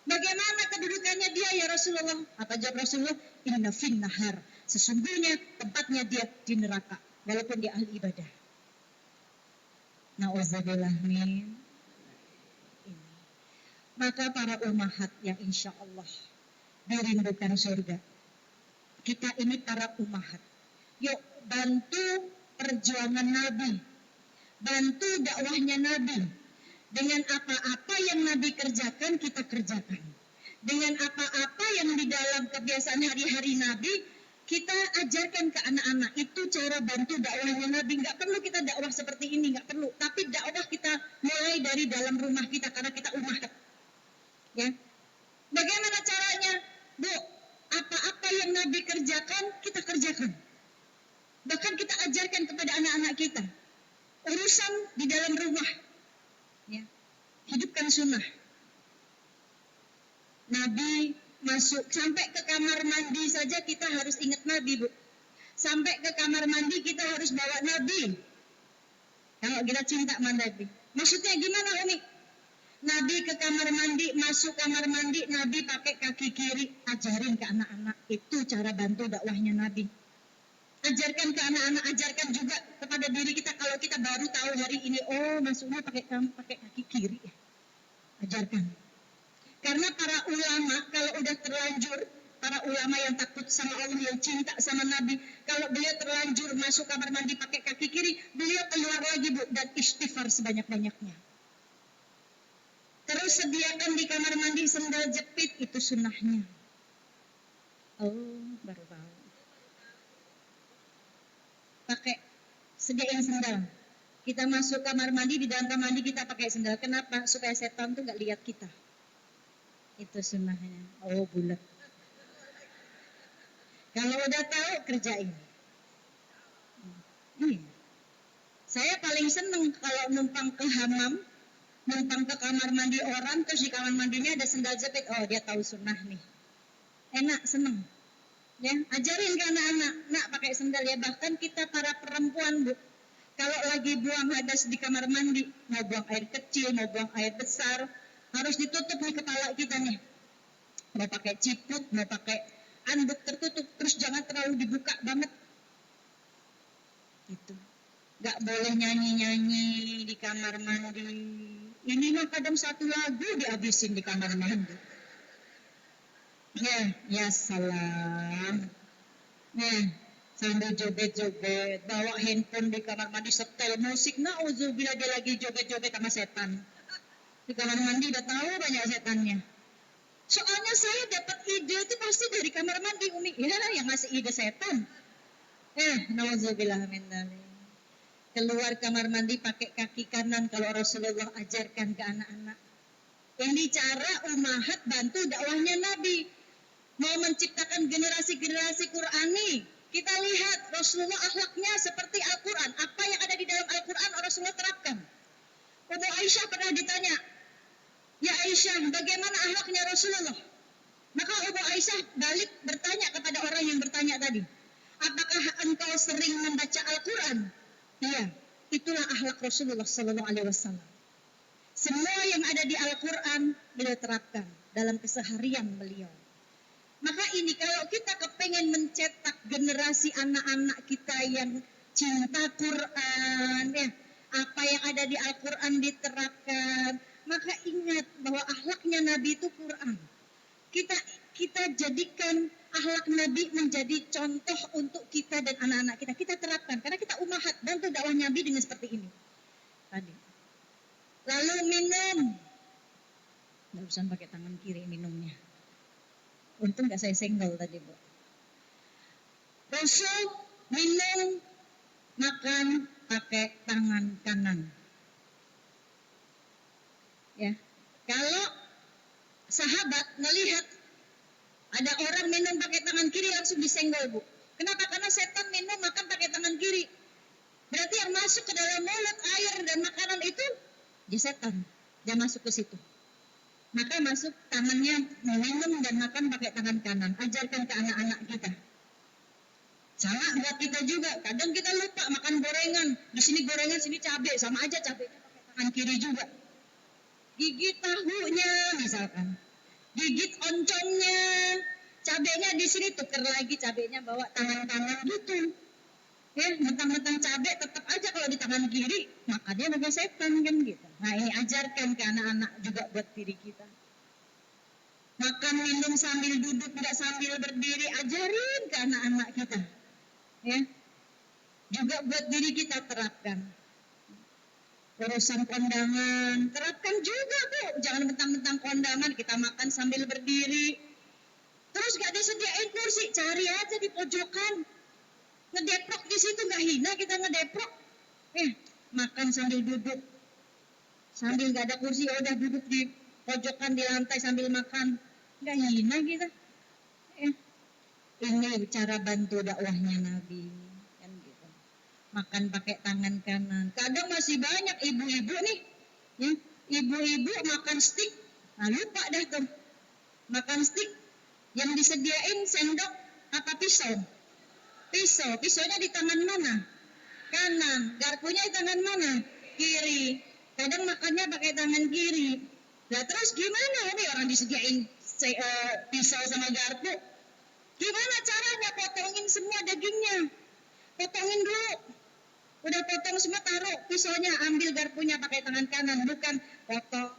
[SPEAKER 1] Bagaimana kedudukannya dia ya Rasulullah? Apa jawab Rasulullah? Inna fin nahar. Sesungguhnya tempatnya dia di neraka. Walaupun dia ahli ibadah. Na'udzubillah min. Maka para ummahat yang insya Allah dirindukan surga. Kita ini para ummahat. Yuk bantu perjuangan Nabi. Bantu dakwahnya Nabi. Dengan apa-apa yang Nabi kerjakan, kita kerjakan. Dengan apa-apa yang di dalam kebiasaan hari-hari Nabi, kita ajarkan ke anak-anak. Itu cara bantu dakwahnya Nabi. Nggak perlu kita dakwah seperti ini, nggak perlu. Tapi dakwah kita mulai dari dalam rumah kita, karena kita ummahat. Ya. Bagaimana caranya? Bu, apa-apa yang Nabi kerjakan, sunnah. Nabi masuk sampai ke kamar mandi saja kita harus ingat Nabi, Bu. Sampai ke kamar mandi kita harus bawa Nabi. Kalau kita cinta sama Nabi. Maksudnya gimana, Umi? Nabi ke kamar mandi, masuk kamar mandi, Nabi pakai kaki kiri, ajarin ke anak-anak. Itu cara bantu dakwahnya Nabi. Ajarkan ke anak-anak, ajarkan juga kepada diri kita kalau kita baru tahu hari ini, oh masuknya pakai kaki kiri. Ajarkan. Karena para ulama kalau udah terlanjur, para ulama yang takut sama Allah, yang cinta sama Nabi, kalau beliau terlanjur masuk kamar mandi pakai kaki kiri, beliau keluar lagi, Bu, dan istighfar sebanyak-banyaknya. Terus sediakan di kamar mandi sendal jepit, itu sunnahnya. Oh, baru tahu. Pakai, sediain sendal. Kita masuk kamar mandi, di dalam kamar mandi kita pakai sendal. Kenapa? Supaya setan tuh nggak lihat kita. Itu sunnahnya. Oh, bulat. Kalau udah tahu, kerjain. Saya paling seneng kalau numpang ke hamam, numpang ke kamar mandi orang, terus di kamar mandinya ada sendal jepit. Oh, dia tahu sunnah nih. Enak, seneng. Ya, ajarin ke anak-anak, nak pakai sendal ya. Bahkan kita para perempuan, Bu, kalau lagi buang hadas di kamar mandi, mau buang air kecil, mau buang air besar, harus ditutup nih kepala kita nih. Mau pakai ciput, mau pakai anduk tertutup, terus jangan terlalu dibuka banget. Itu. Gak boleh nyanyi-nyanyi di kamar mandi. Ini mah kadang satu lagu dihabisin di kamar mandi. Ya salam. Sambil joget-joget, bawa handphone di kamar mandi, setel musik. Nauzubillah, dia lagi joget-joget sama setan. Di kamar mandi udah tahu banyak setannya. Soalnya saya dapat ide itu pasti dari kamar mandi, Umi. Ya, yang ngasih ide setan. Nauzubillah min dzalik. Keluar kamar mandi pakai kaki kanan kalau Rasulullah ajarkan ke anak-anak. Ini cara umahat bantu dakwahnya Nabi. Mau menciptakan generasi-generasi Qurani. Kita lihat Rasulullah akhlaknya seperti Al-Quran. Apa yang ada di dalam Al-Quran Rasulullah terapkan. Ummu Aisyah pernah ditanya, ya Aisyah, bagaimana akhlaknya Rasulullah? Maka Ummu Aisyah balik bertanya kepada orang yang bertanya tadi, apakah engkau sering membaca Al-Quran? Iya, itulah akhlak Rasulullah SAW. Semua yang ada di Al-Quran beliau terapkan dalam keseharian beliau. Maka ini kalau kita kepengen mencetak generasi anak-anak kita yang cinta Quran, ya, apa yang ada di Al-Quran diterapkan, maka ingat bahwa akhlaknya Nabi itu Quran. Kita jadikan akhlak Nabi menjadi contoh untuk kita dan anak-anak kita. Kita terapkan karena kita umahat bantu dakwah Nabi dengan seperti ini. Tadi. Lalu minum. Nggak usah pakai tangan kiri minumnya. Untung nggak saya senggol tadi, Bu. Rasul minum, makan pakai tangan kanan. Ya, kalau sahabat melihat ada orang minum pakai tangan kiri langsung disenggol, Bu. Kenapa? Karena setan minum makan pakai tangan kiri. Berarti yang masuk ke dalam mulut air dan makanan itu dia setan. Dia masuk ke situ. Maka masuk tangannya minum dan makan pakai tangan kanan. Ajarkan ke anak-anak kita. Salah buat kita juga. Kadang kita lupa makan gorengan. Di sini gorengan, sini cabai. Sama aja cabainya pakai tangan kiri juga. Gigit tahunya misalkan. Gigit oncomnya. Cabainya di sini tuker lagi cabainya bawa tangan-tangan gitu. Ya, mentang-mentang cabai tetap aja kalau di tangan kiri makannya pakai setan kan gitu. Nah, ini ajarkan ke anak-anak juga buat diri kita. Makan minum sambil duduk, tidak sambil berdiri, ajarin ke anak-anak kita. Ya. Juga buat diri kita terapkan. Urusan kondangan, terapkan juga, Bu. Jangan mentang-mentang kondangan kita makan sambil berdiri. Terus gak disediain kursi, cari aja di pojokan. Ngedeprok di situ nggak hina kita ngedeprok. Makan sambil duduk, sambil nggak ada kursi, udah duduk di pojokan di lantai sambil makan, nggak hina kita. Ini cara bantu dakwahnya Nabi, kan gitu. Makan pakai tangan kanan. Kadang masih banyak ibu-ibu nih, ya, Ibu-ibu makan steak, lupa dah tuh. Makan steak, yang disediain sendok apa pisau? Pisaunya di tangan mana? Kanan. Garpunya di tangan mana? Kiri. Kadang makannya pakai tangan kiri. Lah terus gimana nih orang disediain pisau sama garpu? Gimana caranya potongin semua dagingnya? Potongin dulu. Udah potong semua, taruh pisaunya, ambil garpunya pakai tangan kanan, bukan potong,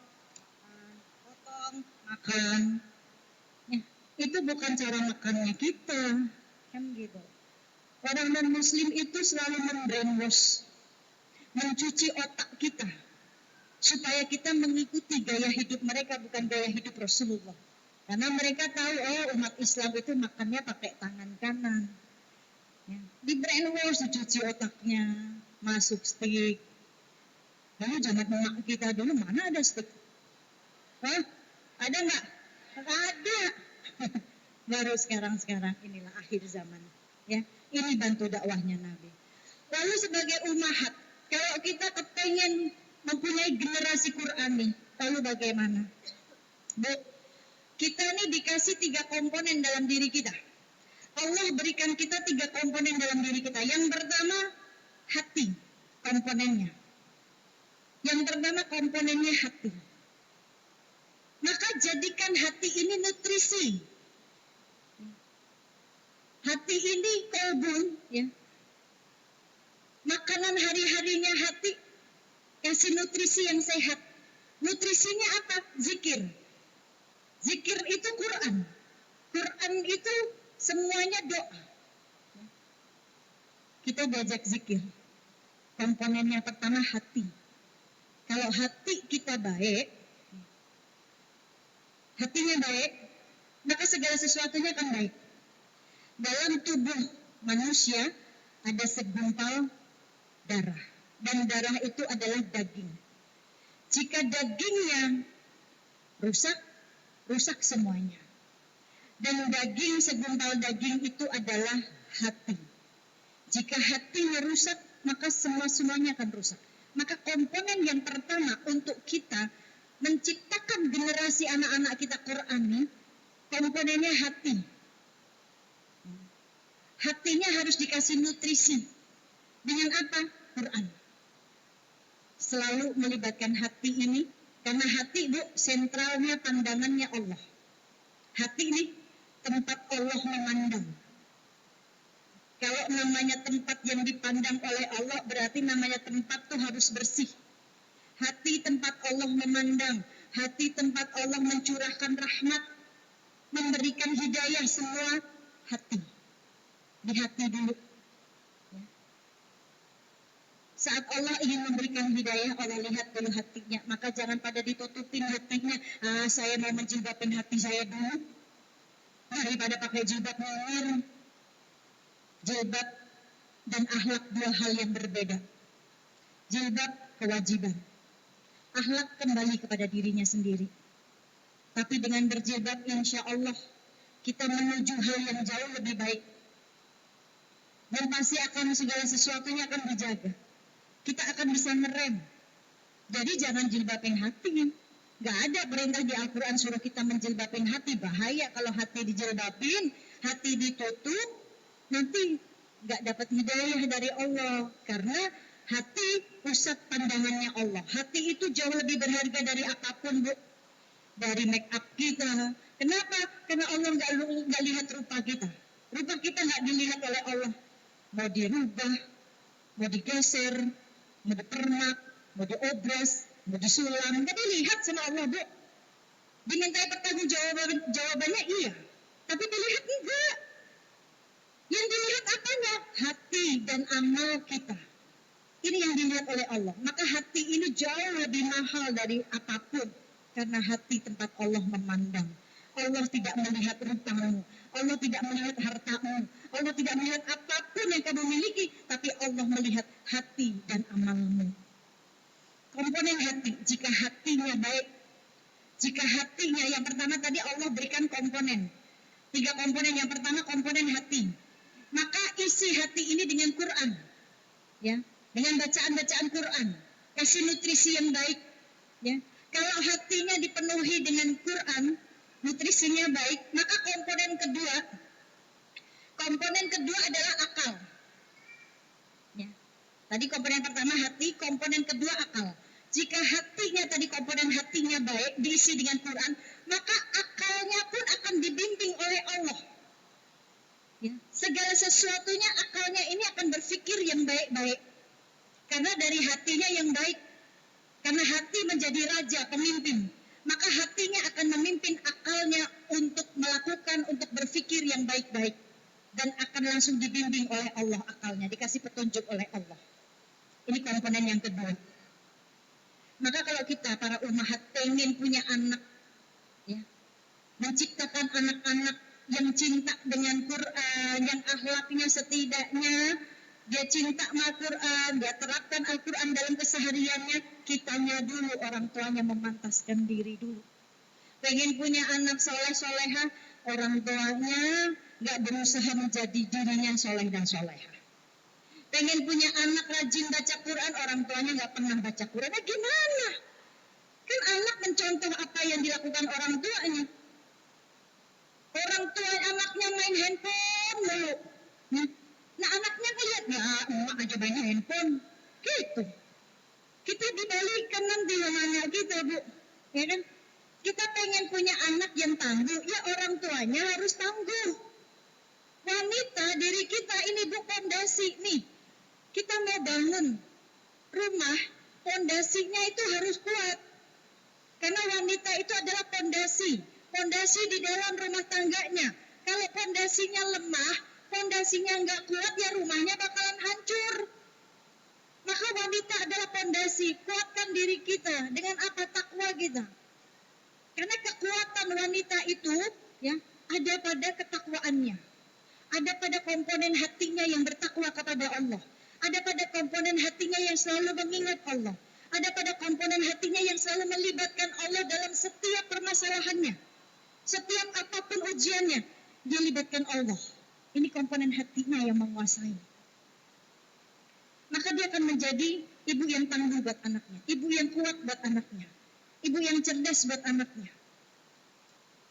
[SPEAKER 1] makan. Ya, itu bukan cara makannya kita, kan gitu. Orang non-muslim itu selalu membrainwash, mencuci otak kita, supaya kita mengikuti gaya hidup mereka, bukan gaya hidup Rasulullah. Karena mereka tahu, umat Islam itu makannya pakai tangan kanan. Ya, di brainwash, dicuci otaknya, masuk steak. Lalu zaman emak kita dulu mana ada steak? Hah? Ada nggak? Nggak ada. Baru sekarang inilah akhir zaman. Ya, ini bantu dakwahnya Nabi. Lalu sebagai umahat, kalau kita kepengen mempunyai generasi Qurani, lalu bagaimana? Bu, kita ini dikasih 3 komponen dalam diri kita. Allah berikan kita 3 komponen dalam diri kita. Yang pertama, hati komponennya. Yang pertama komponennya hati. Maka jadikan hati ini nutrisi. Hati ini kolbun, ya. Makanan hari-harinya hati, kasih nutrisi yang sehat. Nutrisinya apa? Zikir. Zikir itu Quran. Quran itu semuanya doa. Kita diajak zikir. Komponennya pertama hati. Kalau hati kita baik, hatinya baik, maka segala sesuatunya akan baik. Dalam tubuh manusia ada segumpal darah. Dan darah itu adalah daging. Jika dagingnya rusak, rusak semuanya. Dan daging, segumpal daging itu adalah hati. Jika hatinya rusak, maka semuanya akan rusak. Maka komponen yang pertama untuk kita menciptakan generasi anak-anak kita Qurani, komponennya hati. Hatinya harus dikasih nutrisi. Dengan apa? Quran. Selalu melibatkan hati ini, karena hati, Bu, sentralnya pandangannya Allah. Hati ini tempat Allah memandang. Kalau namanya tempat yang dipandang oleh Allah, berarti namanya tempat tuh harus bersih. Hati tempat Allah memandang, hati tempat Allah mencurahkan rahmat, memberikan hidayah, semua hati. Di hati dulu. Ya. Saat Allah ingin memberikan hidayah, Allah lihat dulu hatinya. Maka jangan pada ditutupin hatinya. Saya mau menjilbabin hati saya dulu. Daripada pakai jilbab nyengir. Jilbab dan akhlak 2 hal yang berbeda. Jilbab kewajiban. Akhlak kembali kepada dirinya sendiri. Tapi dengan berjilbab, insya Allah kita menuju hal yang jauh lebih baik. Dan pasti akan segala sesuatunya akan dijaga. Kita akan bisa ngerem. Jadi jangan jilbabin hati. Gak ada perintah di Al-Quran suruh kita menjilbabin hati. Bahaya kalau hati dijilbabin, hati ditutup, nanti gak dapat hidayah dari Allah. Karena hati pusat pandangannya Allah. Hati itu jauh lebih berharga dari apapun, Bu. Dari make up kita. Kenapa? Karena Allah gak lihat rupa kita. Rupa kita gak dilihat oleh Allah. Mau dirubah, mau digeser, mau dipermak, mau diobras, mau disulam, gak dilihat sama Allah, Bu. Dimintai jawabannya iya, tapi dilihat enggak. Yang dilihat apanya? Hati dan amal kita. Ini yang dilihat oleh Allah. Maka hati ini jauh lebih mahal dari apapun, karena hati tempat Allah memandang. Allah tidak melihat rupamu, Allah tidak melihat hartamu, Allah tidak melihat apapun yang kamu miliki, tapi Allah melihat hati dan amalmu. Komponen hati, jika hatinya baik, jika hatinya, yang pertama tadi Allah berikan komponen, 3 komponen. Yang pertama komponen hati, maka isi hati ini dengan Quran, ya, dengan bacaan-bacaan Quran, kasih nutrisi yang baik, ya. Kalau hatinya dipenuhi dengan Quran, nutrisinya baik, maka komponen kedua adalah akal. Ya. Tadi komponen pertama hati, komponen kedua akal. Jika hatinya tadi komponen hatinya baik, diisi dengan Quran, maka akalnya pun akan dibimbing oleh Allah. Ya. Segala sesuatunya akalnya ini akan berpikir yang baik-baik. Karena dari hatinya yang baik. Karena hati menjadi raja, pemimpin. Maka hatinya akan memimpin akalnya untuk melakukan, untuk berpikir yang baik-baik. Dan akan langsung dibimbing oleh Allah akalnya, dikasih petunjuk oleh Allah. Ini komponen yang kedua. Maka kalau kita para ummahat pengen punya anak, ya, menciptakan anak-anak yang cinta dengan Quran, yang akhlaknya setidaknya dia cinta sama Al-Quran, dia terapkan Al-Quran dalam kesehariannya, kitanya dulu, orang tuanya memantaskan diri dulu. Pengen punya anak soleh-soleha, orang tuanya gak berusaha menjadi dirinya soleh dan soleha. Pengen punya anak rajin baca Quran, orang tuanya gak pernah baca Quran. Nah gimana? Kan anak mencontoh apa yang dilakukan orang tuanya. Orang tua anaknya main handphone mulu. Nah anaknya lihat, ya emak aja main handphone. Gitu. Kita dibalikan nanti sama anak kita, Bu. Ya kan? Kita pengen punya anak yang tangguh, ya orang tuanya harus tangguh. Wanita, diri kita ini Bu pondasi nih. Kita mau bangun rumah, pondasinya itu harus kuat. Karena wanita itu adalah pondasi di dalam rumah tangganya. Kalau pondasinya lemah, pondasinya nggak kuat, ya rumahnya bakalan hancur. Maka wanita adalah pondasi, kuatkan diri kita dengan apa? Takwa kita. Karena kekuatan wanita itu ya ada pada ketakwaannya. Ada pada komponen hatinya yang bertakwa kepada Allah. Ada pada komponen hatinya yang selalu mengingat Allah. Ada pada komponen hatinya yang selalu melibatkan Allah dalam setiap permasalahannya. Setiap apapun ujiannya, dia libatkan Allah. Ini komponen hatinya yang menguasai. Maka dia akan menjadi ibu yang tangguh buat anaknya. Ibu yang kuat buat anaknya. Ibu yang cerdas buat anaknya.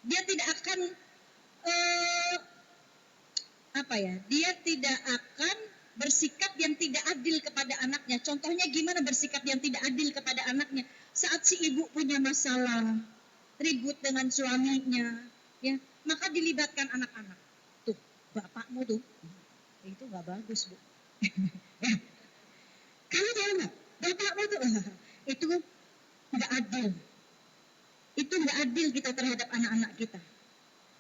[SPEAKER 1] Dia tidak akan dia tidak akan bersikap yang tidak adil kepada anaknya. Contohnya gimana bersikap yang tidak adil kepada anaknya? Saat si ibu punya masalah, ribut dengan suaminya, ya, maka dilibatkan anak-anak. Tuh, bapakmu tuh, itu nggak bagus, Bu. Kamu tahu nggak? Bapakmu tuh, itu nggak adil. Itu nggak adil kita terhadap anak-anak kita.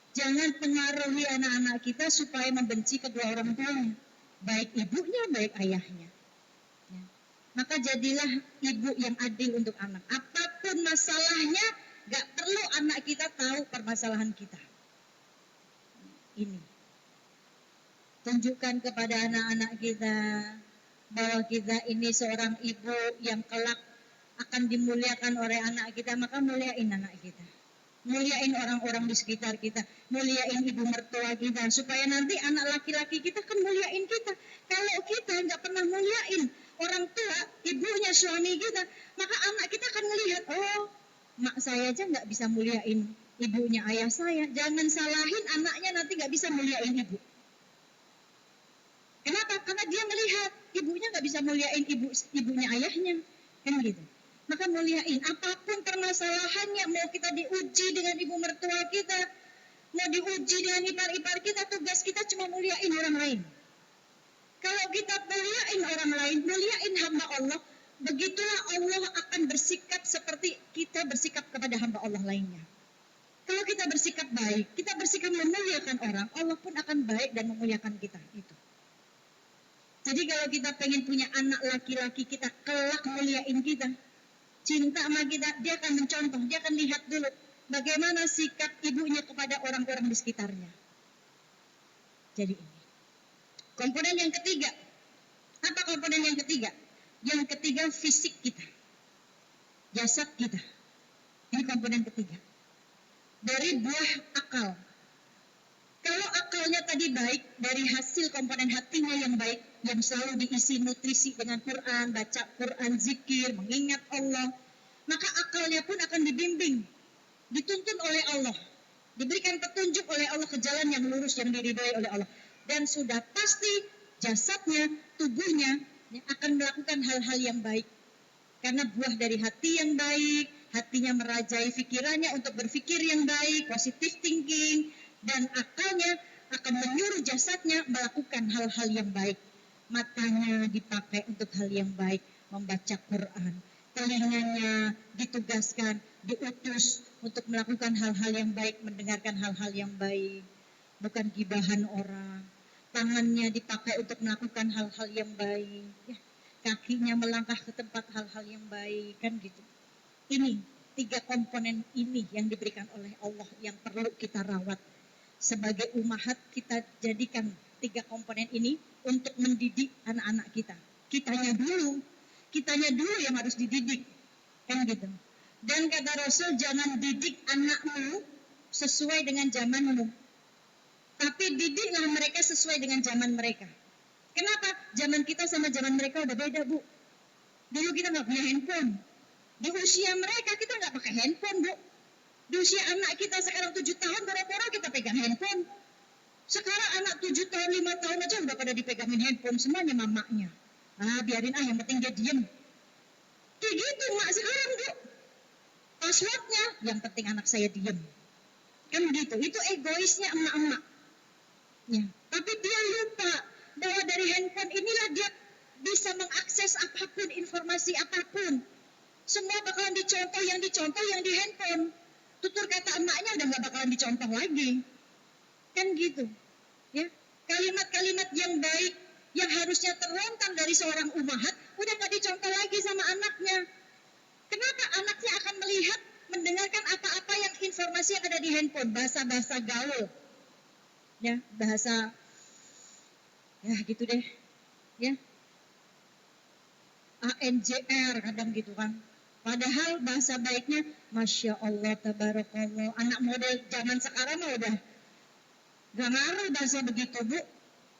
[SPEAKER 1] Jangan pengaruhi anak-anak kita supaya membenci kedua orang tuanya. Baik ibunya, baik ayahnya. Ya. Maka jadilah ibu yang adil untuk anak. Apapun masalahnya, gak perlu anak kita tahu permasalahan kita. Ini. Tunjukkan kepada anak-anak kita bahwa kita ini seorang ibu yang kelak akan dimuliakan oleh anak kita. Maka muliain anak kita. Muliain orang-orang di sekitar kita, muliain ibu mertua kita, supaya nanti anak laki-laki kita kan muliain kita. Kalau kita nggak pernah muliain orang tua, ibunya, suami kita, maka anak kita akan melihat, oh, mak saya aja nggak bisa muliain ibunya ayah saya. Jangan salahin anaknya nanti nggak bisa muliain ibu. Kenapa? Karena dia melihat ibunya nggak bisa muliain ibunya ayahnya, kan gitu. Maka muliain apapun permasalahannya, mau kita diuji dengan ibu mertua kita, mau diuji dengan ipar-ipar kita, tugas kita cuma muliain orang lain. Kalau kita muliain orang lain, muliain hamba Allah, begitulah Allah akan bersikap seperti kita bersikap kepada hamba Allah lainnya. Kalau kita bersikap baik, kita bersikap memuliakan orang, Allah pun akan baik dan memuliakan kita. Itu. Jadi kalau kita pengen punya anak laki-laki, kita kelak muliain kita, cinta sama kita, dia akan mencontoh, dia akan lihat dulu bagaimana sikap ibunya kepada orang-orang di sekitarnya. Jadi ini. Komponen yang ketiga. Apa komponen yang ketiga? Yang ketiga fisik kita. Jasad kita. Ini komponen ketiga. Dari buah akal. Kalau akalnya tadi baik, dari hasil komponen hatinya yang baik, yang selalu diisi nutrisi dengan Quran, baca Quran, zikir, mengingat Allah, maka akal awalnya pun akan dibimbing, dituntun oleh Allah, diberikan petunjuk oleh Allah ke jalan yang lurus yang diridhoi oleh Allah. Dan sudah pasti jasadnya, tubuhnya akan melakukan hal-hal yang baik. Karena buah dari hati yang baik, hatinya merajai pikirannya untuk berpikir yang baik, positive thinking, dan akalnya akan menyuruh jasadnya melakukan hal-hal yang baik. Matanya dipakai untuk hal yang baik, membaca Quran. Telinganya ditugaskan, diutus untuk melakukan hal-hal yang baik, mendengarkan hal-hal yang baik, bukan gibahan orang. Tangannya dipakai untuk melakukan hal-hal yang baik, kakinya melangkah ke tempat hal-hal yang baik, kan gitu. Ini 3 komponen ini yang diberikan oleh Allah yang perlu kita rawat. Sebagai umahat kita jadikan 3 komponen ini untuk mendidik anak-anak kita. Kitanya dulu yang harus dididik, kan gitu. Dan kata Rasul, jangan didik anakmu sesuai dengan zamanmu, tapi didiklah mereka sesuai dengan zaman mereka. Kenapa? Zaman kita sama zaman mereka udah beda, Bu. Dulu kita nggak punya handphone. Di usia mereka kita nggak pakai handphone, Bu. Di usia anak kita sekarang 7 tahun, boro-boro kita pegang handphone. Sekarang anak 7 tahun, 5 tahun aja udah pada dipegangin handphone semuanya mamanya. Biarin yang penting dia diem. Kayak gitu mak sekarang, Bu. Passwordnya, yang penting anak saya diem. Kan gitu, itu egoisnya emak-emak. Ya. Tapi dia lupa bahwa dari handphone inilah dia bisa mengakses apapun, informasi apapun. Semua bakalan dicontoh yang di handphone. Tutur kata emaknya udah gak bakalan dicontoh lagi. Kan gitu. Ya. Kalimat-kalimat yang baik yang harusnya terlontar dari seorang ummahat udah gak dicontoh lagi sama anaknya. Kenapa? Anaknya akan melihat, mendengarkan apa-apa yang informasi yang ada di handphone, bahasa-bahasa gaul. Ya, bahasa gitu deh. Ya. ANJR kadang gitu kan. Padahal bahasa baiknya Masya Allah, Tabarakallah. Anak model zaman sekarang mah udah gak ngaruh bahasa begitu, Bu.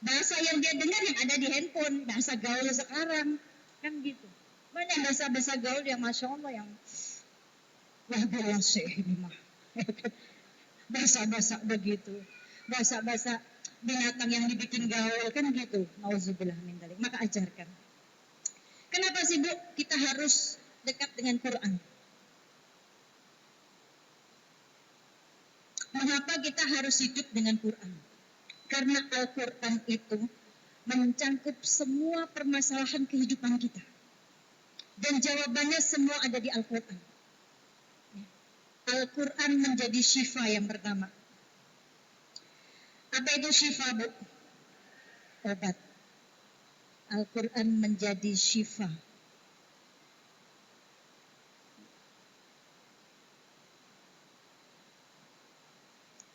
[SPEAKER 1] Bahasa yang dia dengar yang ada di handphone, bahasa gaul sekarang. Kan gitu. Banyak bahasa-bahasa gaul yang Masya Allah yang wah gaul sih ini mah. Bahasa-bahasa begitu. Bahasa-bahasa binatang yang dibikin gaul kan gitu. Nauzubillah min dzalik. Maka ajarkan. Kenapa sih, Bu, kita harus dekat dengan Quran? Mengapa kita harus hidup dengan Quran? Karena Al-Quran itu mencangkup semua permasalahan kehidupan kita. Dan jawabannya semua ada di Al-Quran. Al-Quran menjadi syifa yang pertama. Apa itu syifa, Bu? Obat. Al-Quran menjadi syifa.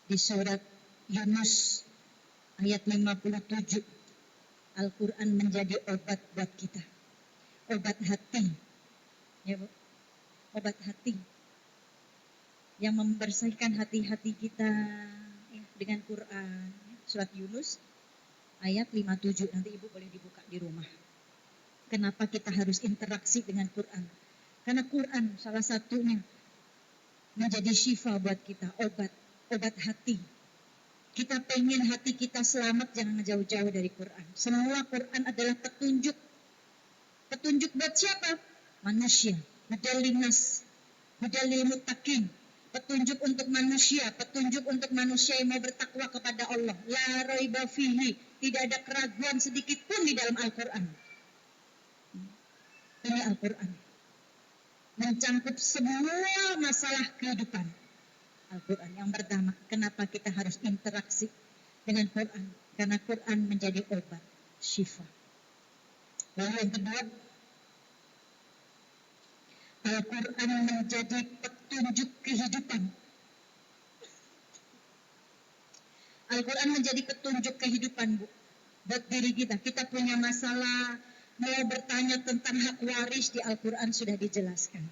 [SPEAKER 1] Di surat Yunus ayat 57, Al-Quran menjadi obat buat kita. Obat hati. Ya, Bu. Obat hati. Yang membersihkan hati-hati kita dengan Quran. Surat Yunus ayat 57, nanti Ibu boleh dibuka di rumah. Kenapa kita harus interaksi dengan Quran? Karena Quran salah satunya menjadi syifa buat kita, obat hati. Kita pengen hati kita selamat, jangan jauh-jauh dari Quran. Semua Quran adalah petunjuk. Petunjuk buat siapa? Manusia. Hudal linnas, hudal lil muttaqin. Petunjuk untuk manusia yang mau bertakwa kepada Allah. La raiba fihi, tidak ada keraguan sedikit pun di dalam Al-Quran. Ini Al-Quran mencangkup semua masalah kehidupan. Al-Quran yang pertama, kenapa kita harus interaksi dengan Quran? Karena Quran menjadi obat, syifa. Lalu yang kedua, Al-Quran menjadi petunjuk kehidupan. Al-Quran menjadi petunjuk kehidupan, Bu. Buat diri kita. Kita punya masalah, mau bertanya tentang hak waris, di Al-Quran sudah dijelaskan.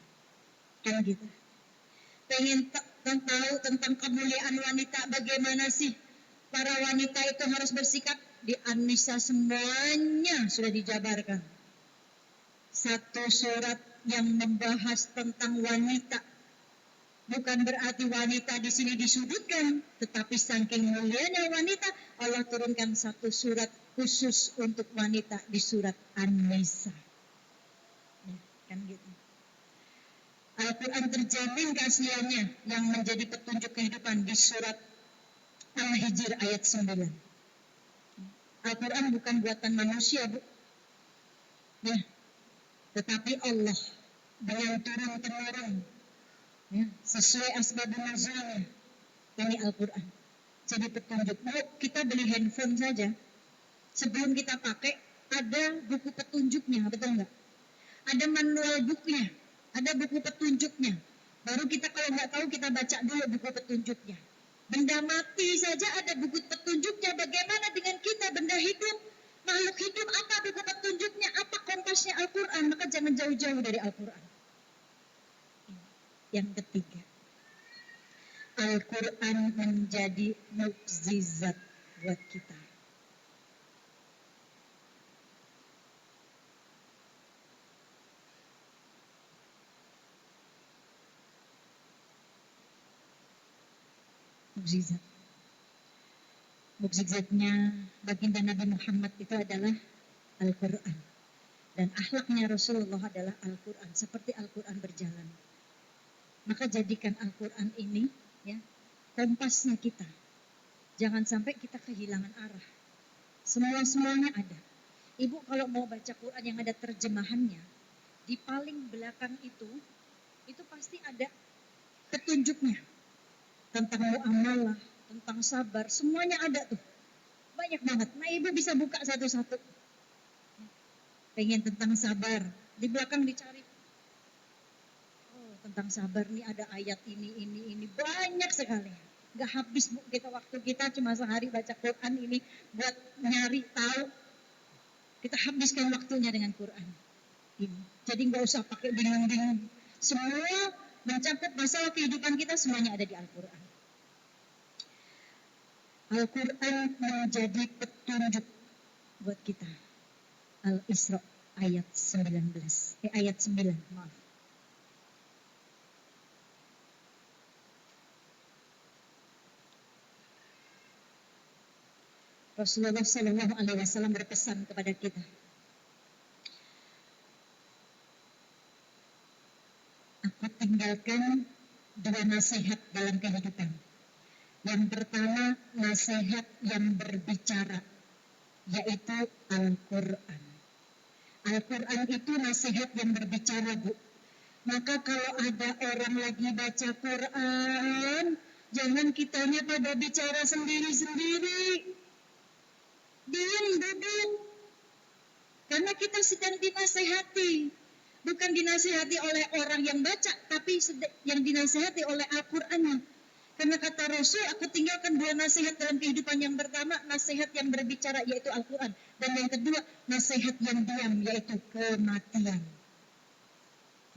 [SPEAKER 1] Kan gitu. Pengen tahu tentang kemuliaan wanita, bagaimana sih para wanita itu harus bersikap, di An-Nisa semuanya sudah dijabarkan. Satu surat yang membahas tentang wanita, Bukan berarti wanita di sini disudutkan, tetapi saking mulianya wanita, Allah turunkan satu surat khusus untuk wanita di surat An-Nisa. Ya, kan gitu. Al-Quran terjamin keasliannya yang menjadi petunjuk kehidupan di surat Al-Hijr ayat 9. Al-Quran bukan buatan manusia, Bu. Ya, tetapi Allah dengan turun-temurun, ya, sesuai asbabun nuzulnya. Ini Al-Quran. Jadi petunjuk. Mau kita beli handphone saja, sebelum kita pakai ada buku petunjuknya, betul nggak? Ada manual booknya, ada buku petunjuknya. Baru kita kalau nggak tahu kita baca dulu buku petunjuknya. Benda mati saja ada buku petunjuknya. Bagaimana dengan kita benda hidup? Makhluk hidup apa buku petunjuknya? Apa kompasnya Al-Quran? Maka jangan jauh-jauh dari Al-Quran. Yang ketiga, Al-Quran menjadi mukjizat buat kita. Mukjizat. Mukjizatnya baginda Nabi Muhammad itu adalah Al-Quran. Dan akhlaknya Rasulullah adalah Al-Quran. Seperti Al-Quran berjalan. Maka jadikan Al-Quran ini ya kompasnya kita. Jangan sampai kita kehilangan arah. Semuanya ada. Ibu kalau mau baca Quran yang ada terjemahannya, di paling belakang itu pasti ada petunjuknya. Tentang muamalah, tentang sabar, semuanya ada tuh. Banyak banget. Nah, Ibu bisa buka satu-satu. Pengen tentang sabar, di belakang dicari. Oh, tentang sabar nih ada ayat ini. Banyak sekali. Gak habis Bu, waktu kita cuma sehari baca Quran ini buat nyari tahu. Kita habiskan waktunya dengan Quran ini. Jadi gak usah pakai bingung-bingung. Semua mencakup masalah kehidupan kita semuanya ada di Al-Quran. Al-Quran menjadi petunjuk buat kita. Al-Isra ayat 9, maaf. Rasulullah Shallallahu Alaihi Wasallam berpesan kepada kita. Aku tinggalkan 2 nasihat dalam kehidupan. Yang pertama, nasihat yang berbicara, yaitu Al-Quran. Al-Quran itu nasihat yang berbicara, Bu. Maka kalau ada orang lagi baca Quran, jangan kitanya pada bicara sendiri-sendiri. Diam, duduk. Karena kita sedang dinasihati. Bukan dinasihati oleh orang yang baca, tapi yang dinasihati oleh Al-Quran. Karena kata Rasul, aku tinggalkan 2 nasihat dalam kehidupan. Yang pertama, nasihat yang berbicara, yaitu Al-Quran. Dan yang kedua, nasihat yang diam, yaitu kematian.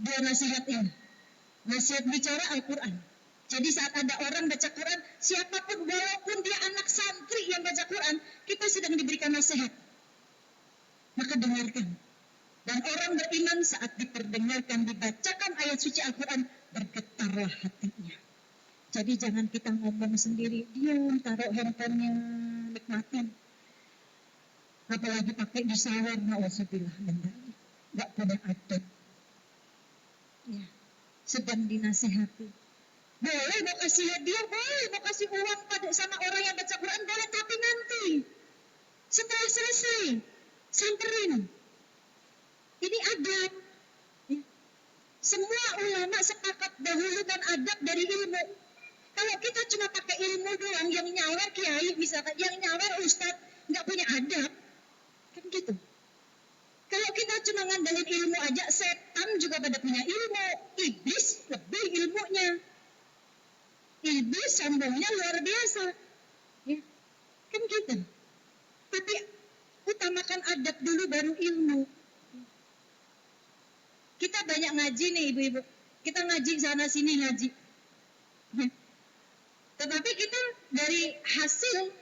[SPEAKER 1] 2 nasihat ini. Nasihat bicara Al-Quran. Jadi saat ada orang baca Quran, siapapun walaupun dia anak santri yang baca Quran, kita sedang diberikan nasihat. Maka dengarkan. Dan orang beriman saat diperdengarkan, dibacakan ayat suci Al-Quran, bergetarlah hatinya. Jadi jangan kita ngomong sendiri, diam, taruh handphonenya, nikmatin. Apalagi pakai di shower, na'udzubillah, benda. Gak punya adab. Ya, sedang dinasihati. Boleh mau kasih hadiah, boleh mau kasih uang sama orang yang baca Quran, boleh, tapi nanti setelah selesai samperin. Ini adab. Ya. Semua ulama sepakat dahulukan adab dari ilmu. Kalau kita cuma pakai ilmu doang, yang nyawar kiai misalkan, yang nyawar ustadz, nggak punya adab, kan gitu. Kalau kita cuma ngandelin ilmu aja, setan juga pada punya ilmu. Iblis lebih ilmunya. Iblis sombongnya luar biasa. Ya, kan gitu. Tapi utamakan adab dulu baru ilmu. Kita banyak ngaji nih ibu-ibu. Kita ngaji sana sini ngaji. Ya. Tetapi kita dari hasil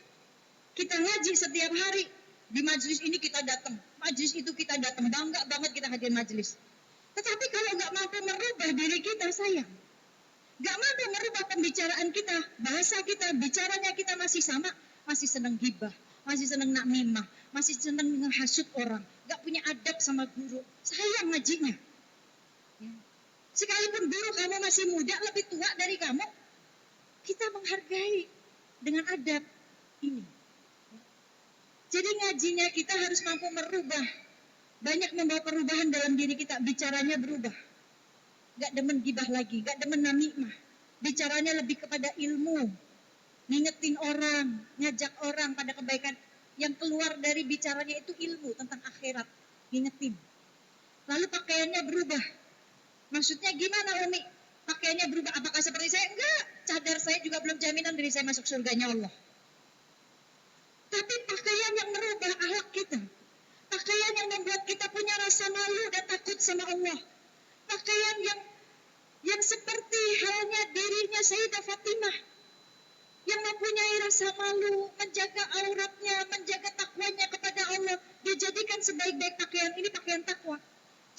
[SPEAKER 1] kita ngaji setiap hari. Di majelis ini kita datang. Majelis itu kita datang. Bangga banget kita hadir majelis. Tetapi kalau nggak mampu merubah diri kita, sayang. Gak mampu merubah pembicaraan kita, bahasa kita, bicaranya kita masih sama, masih senang gibah, masih senang nakmimah, masih senang menghasut orang, gak punya adab sama guru. Sayang ngajinya. Ya. Sekalipun guru kamu masih muda, lebih tua dari kamu, kita menghargai dengan adab ini. Jadi ngajinya kita harus mampu merubah. Banyak membawa perubahan dalam diri kita, bicaranya berubah. Gak demen gibah lagi, gak demen namimah. Bicaranya lebih kepada ilmu, ngingetin orang, ngajak orang pada kebaikan. Yang keluar dari bicaranya itu ilmu tentang akhirat, ngingetin. Lalu pakaiannya berubah. Maksudnya gimana Umi? Pakaiannya berubah, apakah seperti saya? Enggak, cadar saya juga belum jaminan dari saya masuk surganya Allah. Tapi pakaian yang merubah akhlak kita, pakaian yang membuat kita punya rasa malu dan takut sama Allah, pakaian yang seperti halnya dirinya Sayyidah Fatimah yang mempunyai rasa malu, menjaga auratnya, menjaga takwanya kepada Allah, dijadikan sebaik-baik pakaian ini pakaian takwa.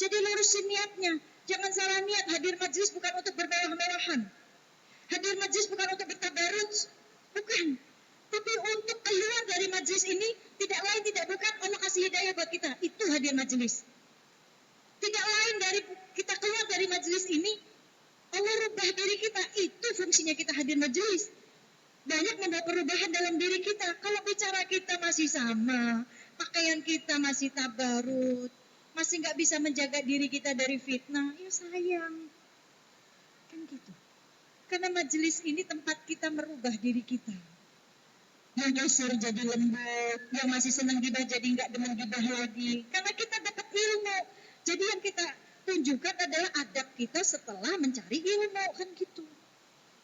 [SPEAKER 1] Jadi lurusin niatnya, jangan salah niat. Hadir majlis bukan untuk bermewah-mewahan, hadir majlis bukan untuk bertabarruj, bukan. Tapi untuk keluar dari majlis ini tidak lain tidak bukan Allah kasih hidayah buat kita. Itu hadir majlis. Tidak lain dari kita keluar dari majlis ini Allah rubah diri kita. Itu fungsinya kita hadir majlis. Banyak membawa perubahan dalam diri kita. Kalau bicara kita masih sama, pakaian kita masih tabarut, masih nggak bisa menjaga diri kita dari fitnah, ya sayang. Kan gitu. Karena majelis ini tempat kita merubah diri kita. Yang dasar jadi lembut, yang masih senang gibah jadi nggak demen gibah lagi. Karena kita dapat ilmu. Jadi yang kita tunjukkan adalah adab kita setelah mencari ilmu, kan gitu.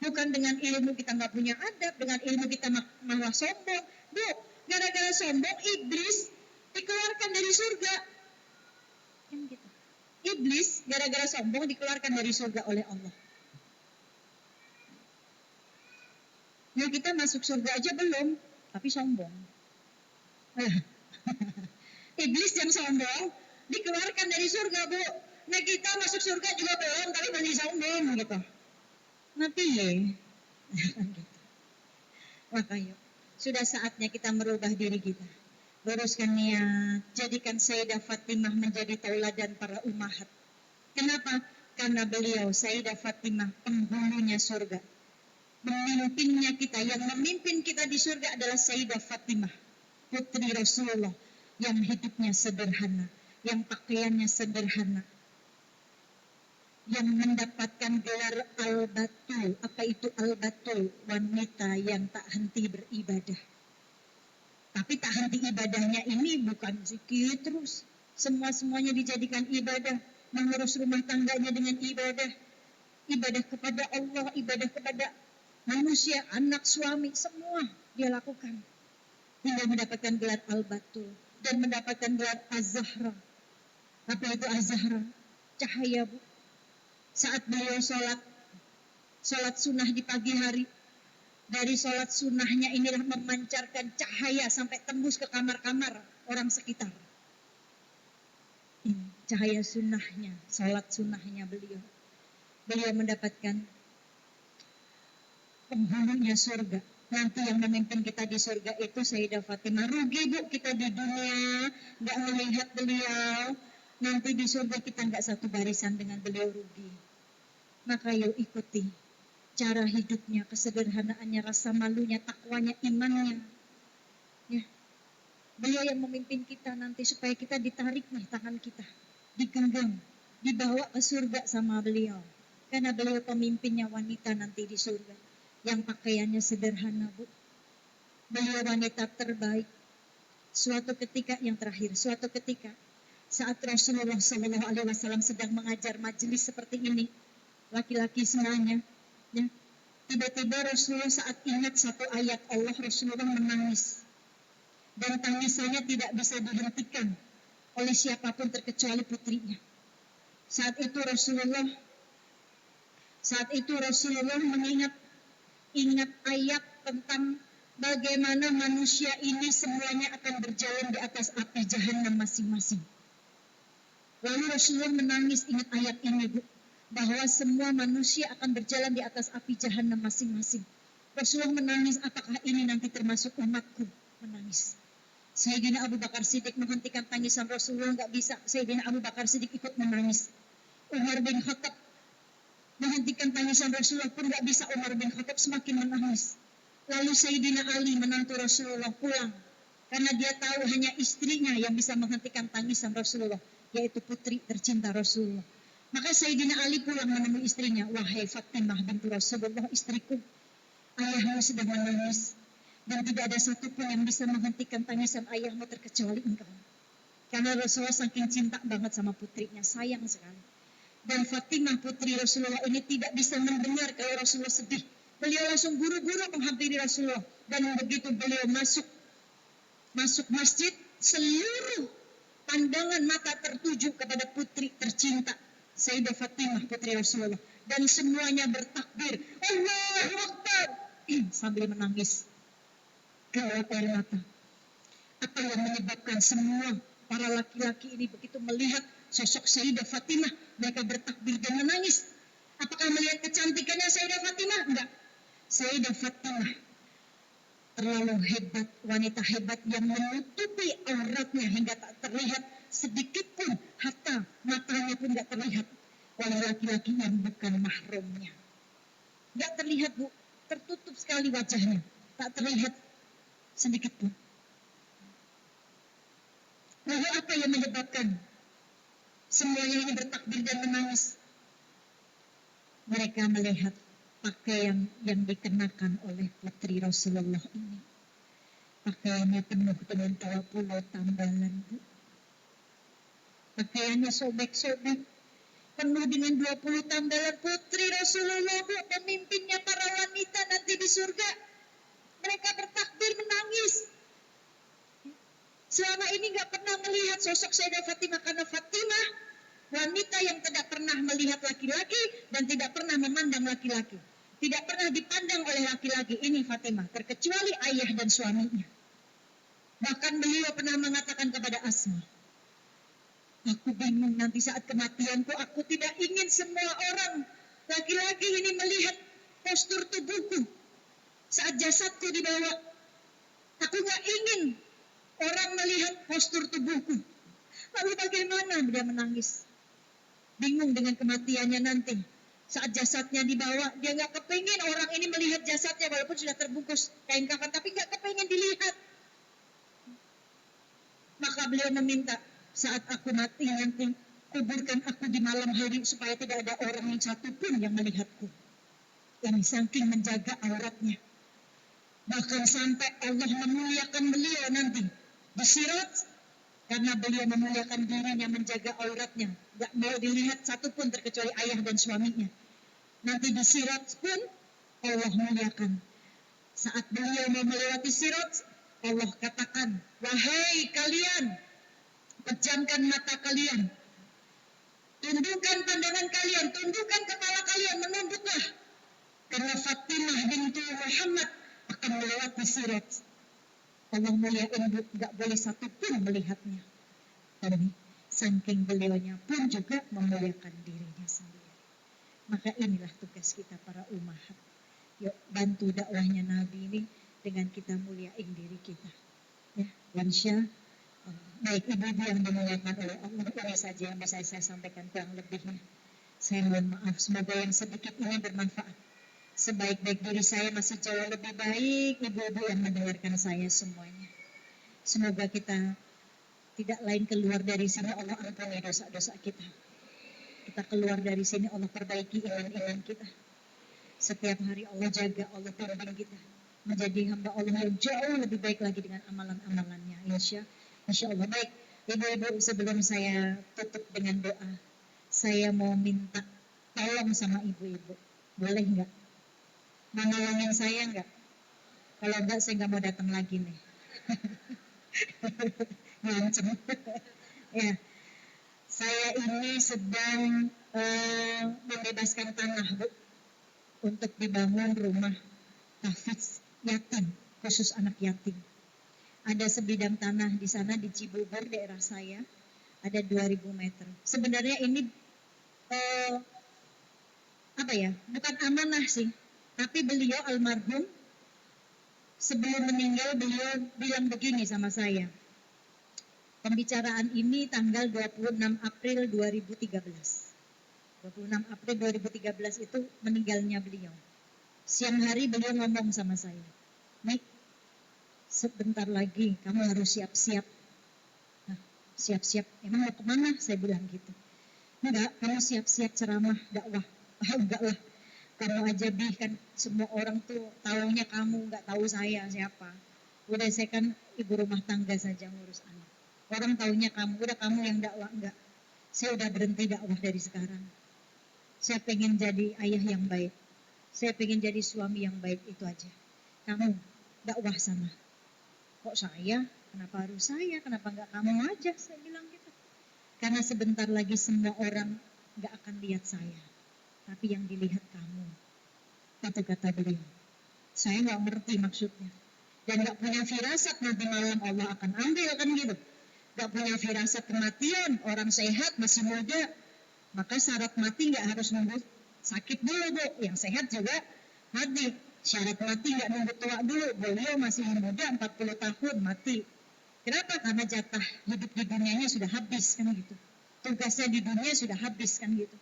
[SPEAKER 1] Bukan dengan ilmu kita nggak punya adab, dengan ilmu kita malah sombong. Bu, gara-gara sombong iblis dikeluarkan dari surga. Kan gitu. Iblis gara-gara sombong dikeluarkan dari surga oleh Allah. Ya kita masuk surga aja belum, tapi sombong. Iblis yang sombong dikeluarkan dari surga, Bu. Nah kita masuk surga juga belum, tapi masih sombong gitu. Nanti ya. Gitu. Makanya sudah saatnya kita merubah diri kita. Luruskan niat, jadikan Sayyidah Fatimah menjadi tauladan para ummahat. Kenapa? Karena beliau Sayyidah Fatimah penghulunya surga. Memimpinnya kita, yang memimpin kita di surga adalah Sayyidah Fatimah, putri Rasulullah, yang hidupnya sederhana, yang pakaiannya sederhana, yang mendapatkan gelar Al-Batul. Apa itu Al-Batul? Wanita yang tak henti beribadah. Tapi tak henti ibadahnya ini bukan zikir terus. Semua-semuanya dijadikan ibadah. Mengurus rumah tangganya dengan ibadah. Ibadah kepada Allah, ibadah kepada manusia, anak, suami, semua dia lakukan. Hingga mendapatkan gelar Al-Batul. Dan mendapatkan gelar Az-Zahra. Apa itu Az-Zahra? Cahaya, Bu. Saat beliau sholat sunnah di pagi hari, dari sholat sunnahnya inilah memancarkan cahaya sampai tembus ke kamar-kamar orang sekitar. Ini cahaya sunnahnya, sholat sunnahnya beliau. Beliau mendapatkan penghulunya surga. Nanti yang memimpin kita di surga itu Sayyidah Fatimah. Rugi, Bu, kita di dunia nggak melihat beliau. Nanti di surga kita nggak satu barisan dengan beliau, rugi. Maka yuk ikuti cara hidupnya, kesederhanaannya, rasa malunya, takwanya, imannya. Ya. Beliau yang memimpin kita nanti supaya kita ditarik nih tangan kita, digenggam, dibawa ke surga sama beliau. Karena beliau pemimpinnya wanita nanti di surga, yang pakaiannya sederhana, Bu. Beliau wanita terbaik. Suatu ketika yang terakhir, suatu ketika saat Rasulullah SAW sedang mengajar majelis seperti ini, laki-laki semuanya, ya, tiba-tiba Rasulullah saat ingat satu ayat Allah, Rasulullah menangis. Dan tangisannya tidak bisa dihentikan oleh siapapun terkecuali putrinya. Saat itu Rasulullah mengingat ayat tentang bagaimana manusia ini semuanya akan berjalan di atas api jahanam masing-masing. Lalu Rasulullah menangis ingat ayat ini, Bu. bahwa semua manusia akan berjalan di atas api jahanam masing-masing. Rasulullah menangis, apakah ini nanti termasuk umatku? Menangis. Sayyidina Abu Bakar Siddiq menghentikan tangisan Rasulullah, nggak bisa. Sayyidina Abu Bakar Siddiq ikut menangis. Umar bin Khattab menghentikan tangisan Rasulullah pun nggak bisa. Umar bin Khattab semakin menangis. Lalu Sayyidina Ali menantu Rasulullah pulang karena dia tahu hanya istrinya yang bisa menghentikan tangisan Rasulullah, yaitu putri tercinta Rasulullah. Maka Sayyidina Ali pulang menemui istrinya, wahai Fatimah binti Rasulullah, istriku, ayahmu sedang menangis dan tidak ada satupun yang bisa menghentikan tangisan ayahmu terkecuali engkau. Karena Rasulullah saking cinta banget sama putrinya, sayang sekali. Dan Fatimah putri Rasulullah ini tidak bisa mendengar kalau Rasulullah sedih. Beliau langsung buru-buru menghampiri Rasulullah. Dan begitu beliau masuk masjid, seluruh pandangan mata tertuju kepada putri tercinta Sayyidah Fatimah putri Rasulullah. Dan semuanya bertakbir, Allahu Akbar, sambil menangis. Keluar air mata. Apa yang menyebabkan semua para laki-laki ini begitu melihat sosok Sayyidah Fatimah, mereka bertakbir dan menangis? Apakah melihat kecantikannya Sayyidah Fatimah? Enggak. Sayyidah Fatimah terlalu hebat, wanita hebat yang menutupi auratnya hingga tak terlihat sedikit pun, hatta matanya pun enggak terlihat oleh laki-laki yang bukan mahramnya. Enggak terlihat, Bu, tertutup sekali wajahnya, tak terlihat sedikit pun. Lalu apa yang menyebabkan semuanya ini bertakbir dan menangis? Mereka melihat pakaian yang dikenakan oleh putri Rasulullah ini. Pakaiannya penuh dengan 20 tambalan, Bu. Pakaiannya sobek-sobek, penuh dengan 20 tambalan. Putri Rasulullah, Bu, pemimpinnya para wanita nanti di surga. Mereka bertakbir menangis. Selama ini nggak pernah melihat sosok Sayyidah Fatimah, karena Fatimah wanita yang tidak pernah melihat laki-laki dan tidak pernah memandang laki-laki. Tidak pernah dipandang oleh laki-laki. Ini Fatimah, terkecuali ayah dan suaminya. Bahkan beliau pernah mengatakan kepada Asma, aku bingung nanti saat kematianku, aku tidak ingin semua orang laki-laki ini melihat postur tubuhku saat jasadku dibawa. Aku nggak ingin orang melihat postur tubuhku. Lalu bagaimana? Dia menangis. Bingung dengan kematiannya nanti. Saat jasadnya dibawa, dia nggak kepingin orang ini melihat jasadnya walaupun sudah terbungkus kain kafan, tapi nggak kepingin dilihat. Maka beliau meminta, saat aku mati nanti, kuburkan aku di malam hari supaya tidak ada orang yang satu pun yang melihatku. Ini saking menjaga auratnya. Bahkan sampai Allah memuliakan beliau nanti di Sirat, karena beliau memuliakan dirinya, menjaga auratnya, gak mau dilihat satupun terkecuali ayah dan suaminya. Nanti di Sirat pun Allah muliakan. Saat beliau mau melewati Sirat, Allah katakan, wahai kalian, pejamkan mata kalian, tundukkan pandangan kalian, tundukkan kepala kalian, menunduklah, karena Fatimah binti Muhammad akan melewati Sirat. Allah muliakan, gak boleh satupun melihatnya. Tapi saking beliaunya pun juga memuliakan dirinya sendiri. Maka inilah tugas kita para ummahat. Yuk bantu dakwahnya Nabi ini dengan kita muliain diri kita. Ya, insya baik ibu-ibu yang dimuliakan oleh Allah, ini saja yang bisa saya sampaikan, kurang lebihnya saya mohon maaf. Semoga yang sedikit ini bermanfaat. Sebaik-baik diri saya masih jauh lebih baik ibu-ibu yang mendengarkan saya semuanya. Semoga kita tidak lain keluar dari sini Allah ampuni dosa-dosa kita. Kita keluar dari sini Allah perbaiki iman-iman kita. Setiap hari Allah jaga, Allah bimbing kita menjadi hamba Allah yang jauh lebih baik lagi dengan amalan-amalannya. Insya Allah. Baik, ibu-ibu, sebelum saya tutup dengan doa, saya mau minta tolong sama ibu-ibu. Boleh nggak? Mau nolongin saya nggak? Kalau nggak, saya nggak mau datang lagi nih. Ngancem. Ya, saya ini sedang membebaskan tanah, Bu, untuk dibangun rumah tahfiz yatim, khusus anak yatim. Ada sebidang tanah di sana di Cibubur, daerah saya, ada 2000 meter. Sebenarnya ini bukan amanah sih, tapi beliau almarhum sebelum meninggal beliau bilang begini sama saya. Pembicaraan ini tanggal 26 April 2013. 26 April 2013 itu meninggalnya beliau. Siang hari beliau ngomong sama saya, Nik, sebentar lagi kamu harus siap-siap. Nah, siap-siap, emang mau kemana? Saya bilang gitu. Enggak, kamu siap-siap ceramah, dakwah. Enggak lah, kamu aja kan semua orang tuh taunya kamu, enggak tahu saya siapa. Udah saya kan ibu rumah tangga saja ngurus anak. Orang taunya kamu, udah kamu yang dakwah. Enggak, saya udah berhenti dakwah dari sekarang. Saya pengen jadi ayah yang baik. Saya pengen jadi suami yang baik, itu aja. Kamu dakwah sana. Kok saya? Kenapa harus saya? Kenapa enggak kamu aja? Saya bilang gitu. Karena sebentar lagi semua orang enggak akan lihat saya, tapi yang dilihat kamu. Itu kata beliau. Saya enggak ngerti maksudnya. Dan enggak punya firasat nanti malam Allah akan ambil, kan gitu. Enggak punya firasat kematian, orang sehat masih muda. Maka syarat mati enggak harus nunggu sakit dulu, Bu. Yang sehat juga mati. Syarat mati enggak nunggu tua dulu. Beliau masih muda, 40 tahun mati. Kenapa? Karena jatah hidup di dunianya sudah habis, kan gitu. Tugasnya di dunia sudah habis, kan gitu.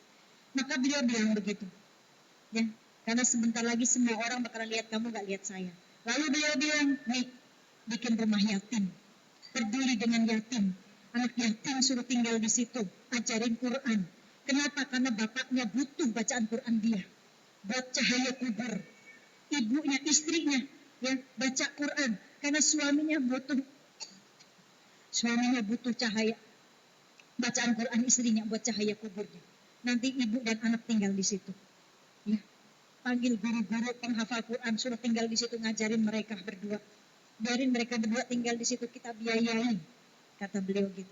[SPEAKER 1] Maka beliau bilang begitu. Ya, karena sebentar lagi semua orang bakal lihat kamu, gak lihat saya. Lalu beliau bilang, nih, bikin rumah yatim. Peduli dengan yatim. Anak yatim suruh tinggal di situ. Ajarin Quran. Kenapa? Karena bapaknya butuh bacaan Quran dia. Buat cahaya kubur. Ibunya, istrinya, ya, baca Quran. Karena suaminya butuh cahaya bacaan Quran istrinya buat cahaya kuburnya. Nanti ibu dan anak tinggal di situ. Ya. Panggil guru-guru penghafal Quran, suruh tinggal di situ, ngajarin mereka berdua. Biarin mereka berdua tinggal di situ, kita biayai. Kata beliau gitu.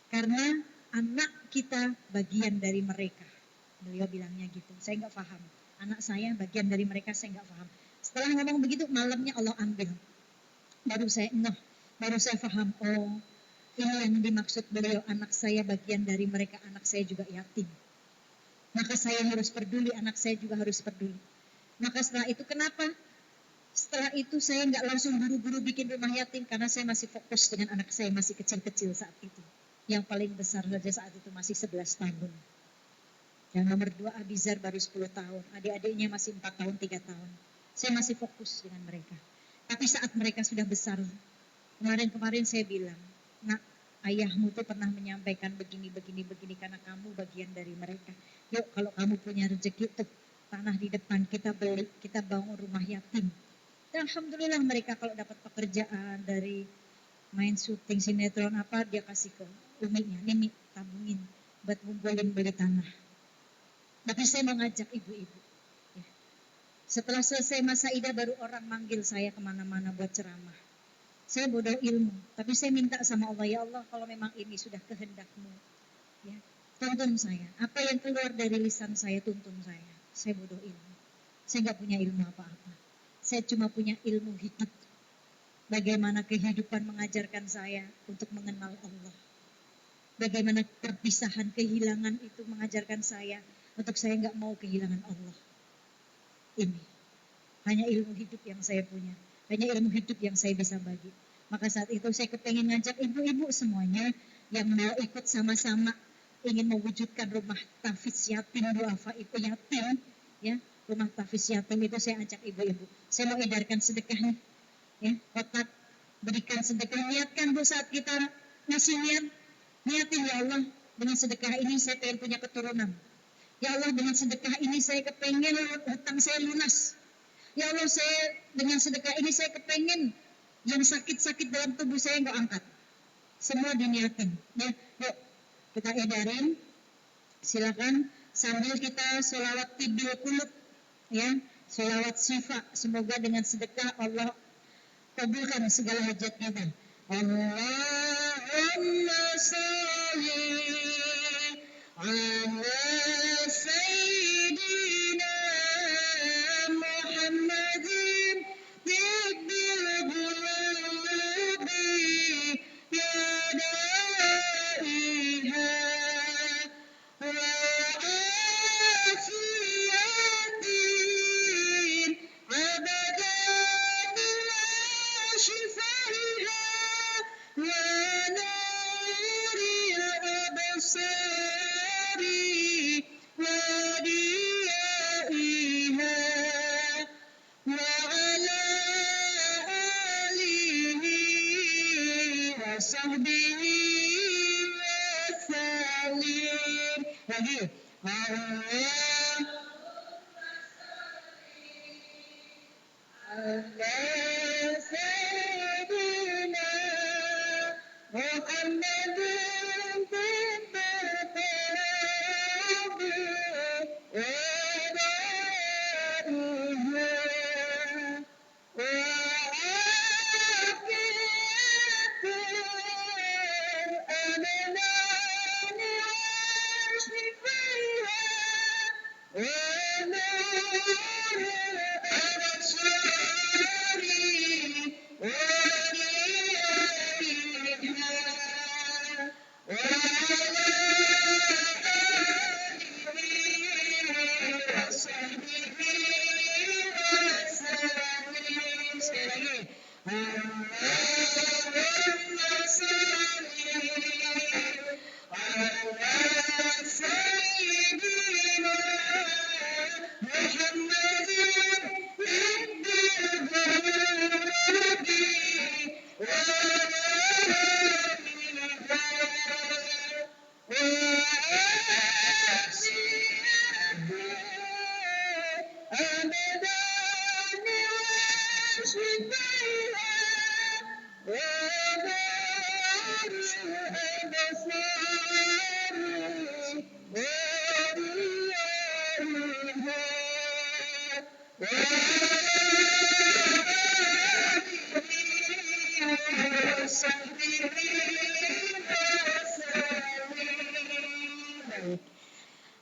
[SPEAKER 1] Karena anak kita bagian dari mereka. Beliau bilangnya gitu. Saya nggak paham. Anak saya bagian dari mereka, saya nggak paham. Setelah ngomong begitu, malamnya Allah ambil. Baru saya paham, oh ini yang dimaksud beliau, anak saya bagian dari mereka, anak saya juga yatim. Maka saya harus peduli, anak saya juga harus peduli. Maka setelah itu kenapa? Setelah itu saya nggak langsung buru-buru bikin rumah yatim, karena saya masih fokus dengan anak saya masih kecil-kecil saat itu. Yang paling besar saja saat itu masih 11 tahun. Yang nomor 2 Abizar baru 10 tahun. Adik-adiknya masih 4 tahun, 3 tahun. Saya masih fokus dengan mereka. Tapi saat mereka sudah besar, kemarin saya bilang, nak, ayahmu tuh pernah menyampaikan begini karena kamu bagian dari mereka. Yuk, kalau kamu punya rezeki tuh tanah di depan kita beli, kita bangun rumah yatim. Dan alhamdulillah mereka kalau dapat pekerjaan dari main syuting sinetron apa, dia kasih ke uminya, ini tabungin buat ngumpulin beli tanah. Tapi saya mengajak ibu-ibu. Ya. Setelah selesai masa idah baru orang manggil saya kemana-mana buat ceramah. Saya bodoh ilmu, tapi saya minta sama Allah, ya Allah, kalau memang ini sudah kehendak-Mu, ya, tuntun saya. Apa yang keluar dari lisan saya, tuntun saya. Saya bodoh ilmu. Saya nggak punya ilmu apa-apa. Saya cuma punya ilmu hidup. Bagaimana kehidupan mengajarkan saya untuk mengenal Allah. Bagaimana perpisahan, kehilangan itu mengajarkan saya untuk saya nggak mau kehilangan Allah. Ini hanya ilmu hidup yang saya punya. Hanya ilmu hidup yang saya bisa bagi. Maka saat itu saya kepengen ngajak ibu-ibu semuanya yang mau ikut sama-sama ingin mewujudkan rumah tahfiz yatim duafa itu yatim, ya, rumah tahfiz yatim itu saya ajak ibu-ibu. Saya mau edarkan sedekah nih, ya, kotak berikan sedekah, niatkan Bu saat kita ngasih niatin ya Allah, dengan sedekah ini saya pengen punya keturunan. Ya Allah, dengan sedekah ini saya kepengen hutang saya lunas. Ya Allah, saya dengan sedekah ini saya kepengen yang sakit-sakit dalam tubuh saya nggak angkat. Semua diniatin. Ya, yuk kita edarin. Silakan sambil kita sholawat tibil kulub, ya, sholawat syifa. Semoga dengan sedekah Allah kabulkan segala hajat kita. Allahumma sholli ala sayyidina Muhammadin tibbil qulubi ya daiha wa Allah Sayyidina Muhammadin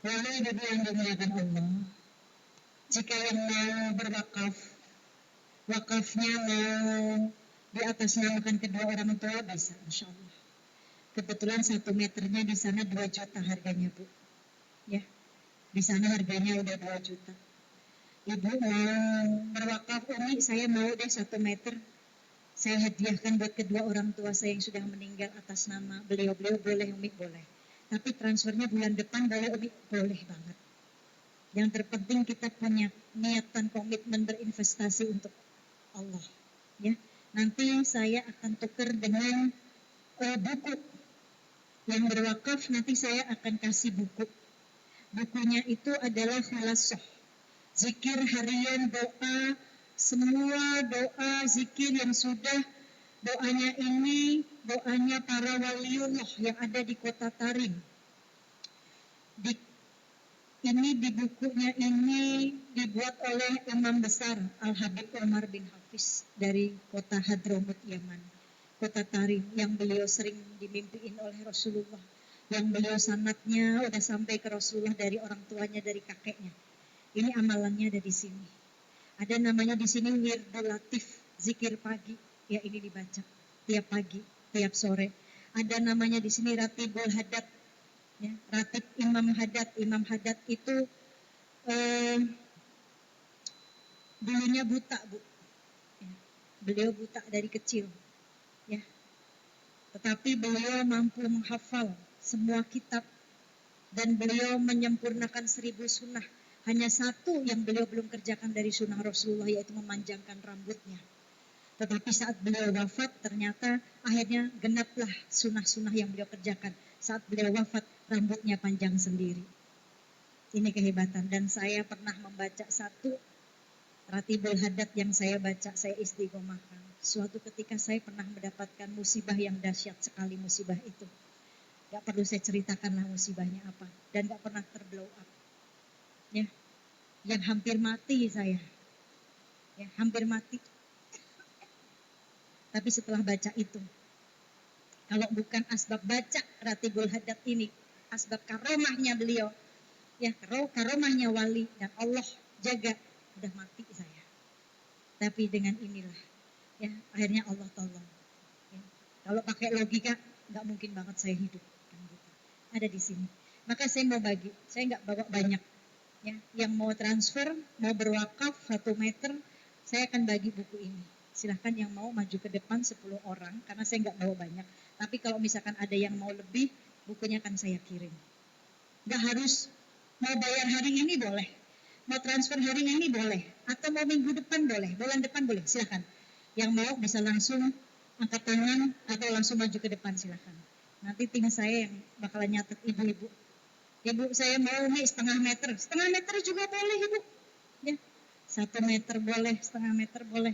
[SPEAKER 1] Wahai ibu yang dimuliakan Allah, jika yang mau berwakaf, wakafnya mau di atas namakan kedua orang tua bisa, insya Allah. Kebetulan 1 meternya di sana 2 juta harganya, Bu. Ya, di sana harganya udah 2 juta. Ibu mau berwakaf, Umi, saya mau deh 1 meter. Saya hadiahkan buat kedua orang tua saya yang sudah meninggal atas nama beliau-beliau, boleh Umi, boleh. Tapi transfernya bulan depan boleh Umi, boleh banget. Yang terpenting kita punya niatan komitmen berinvestasi untuk Allah. Ya, nanti saya akan tukar dengan buku yang berwakaf. Nanti saya akan kasih buku. Bukunya itu adalah khulasah, zikir harian, doa, semua doa zikir yang sudah doanya ini, doanya para waliullah yang ada di kota Tarim. Di bukunya ini dibuat oleh Imam Besar Al-Habib Umar bin Hafiz dari kota Hadramut Yaman, kota Tarim, yang beliau sering dimimpiin oleh Rasulullah, yang beliau sanadnya udah sampai ke Rasulullah dari orang tuanya, dari kakeknya. Ini amalannya ada di sini. Ada namanya di sini Wirdul Latif, zikir pagi, ya ini dibaca tiap pagi, tiap sore. Ada namanya di sini Ratibul Hadat, ya, Ratib Imam Hadat. Imam Hadat itu dulunya buta, Bu. Ya, beliau buta dari kecil, ya. Tetapi beliau mampu menghafal semua kitab dan beliau menyempurnakan 1000 sunnah. Hanya satu yang beliau belum kerjakan dari sunnah Rasulullah, yaitu memanjangkan rambutnya. Tetapi saat beliau wafat, ternyata akhirnya genaplah sunnah-sunnah yang beliau kerjakan. Saat beliau wafat, rambutnya panjang sendiri. Ini kehebatan. Dan saya pernah membaca satu Ratibul Hadat yang saya baca, saya istiqomahkan. Suatu ketika saya pernah mendapatkan musibah yang dahsyat sekali, musibah itu. Gak perlu saya ceritakanlah musibahnya apa. Dan gak pernah terblow up. Ya, yang hampir mati saya, ya, hampir mati. Tapi setelah baca itu, kalau bukan asbab baca Ratibul Hadat ini, asbab karomahnya beliau, ya, karomahnya wali dan Allah jaga, udah mati saya. Tapi dengan inilah, ya, akhirnya Allah tolong. Ya. Kalau pakai logika, nggak mungkin banget saya hidup. Kan gitu. Ada di sini. Maka saya mau bagi, saya nggak bawa banyak. Ya, yang mau transfer, mau berwakaf 1 meter, saya akan bagi buku ini. Silahkan yang mau maju ke depan 10 orang, karena saya nggak bawa banyak. Tapi kalau misalkan ada yang mau lebih, bukunya akan saya kirim. Nggak harus mau bayar hari ini boleh, mau transfer hari ini boleh, atau mau minggu depan boleh, bulan depan boleh, silahkan. Yang mau bisa langsung angkat tangan atau langsung maju ke depan, silahkan. Nanti tim saya yang bakalan nyatet ibu-ibu. Ibu saya mau nih setengah meter juga boleh ibu, ya 1 meter boleh, setengah meter boleh.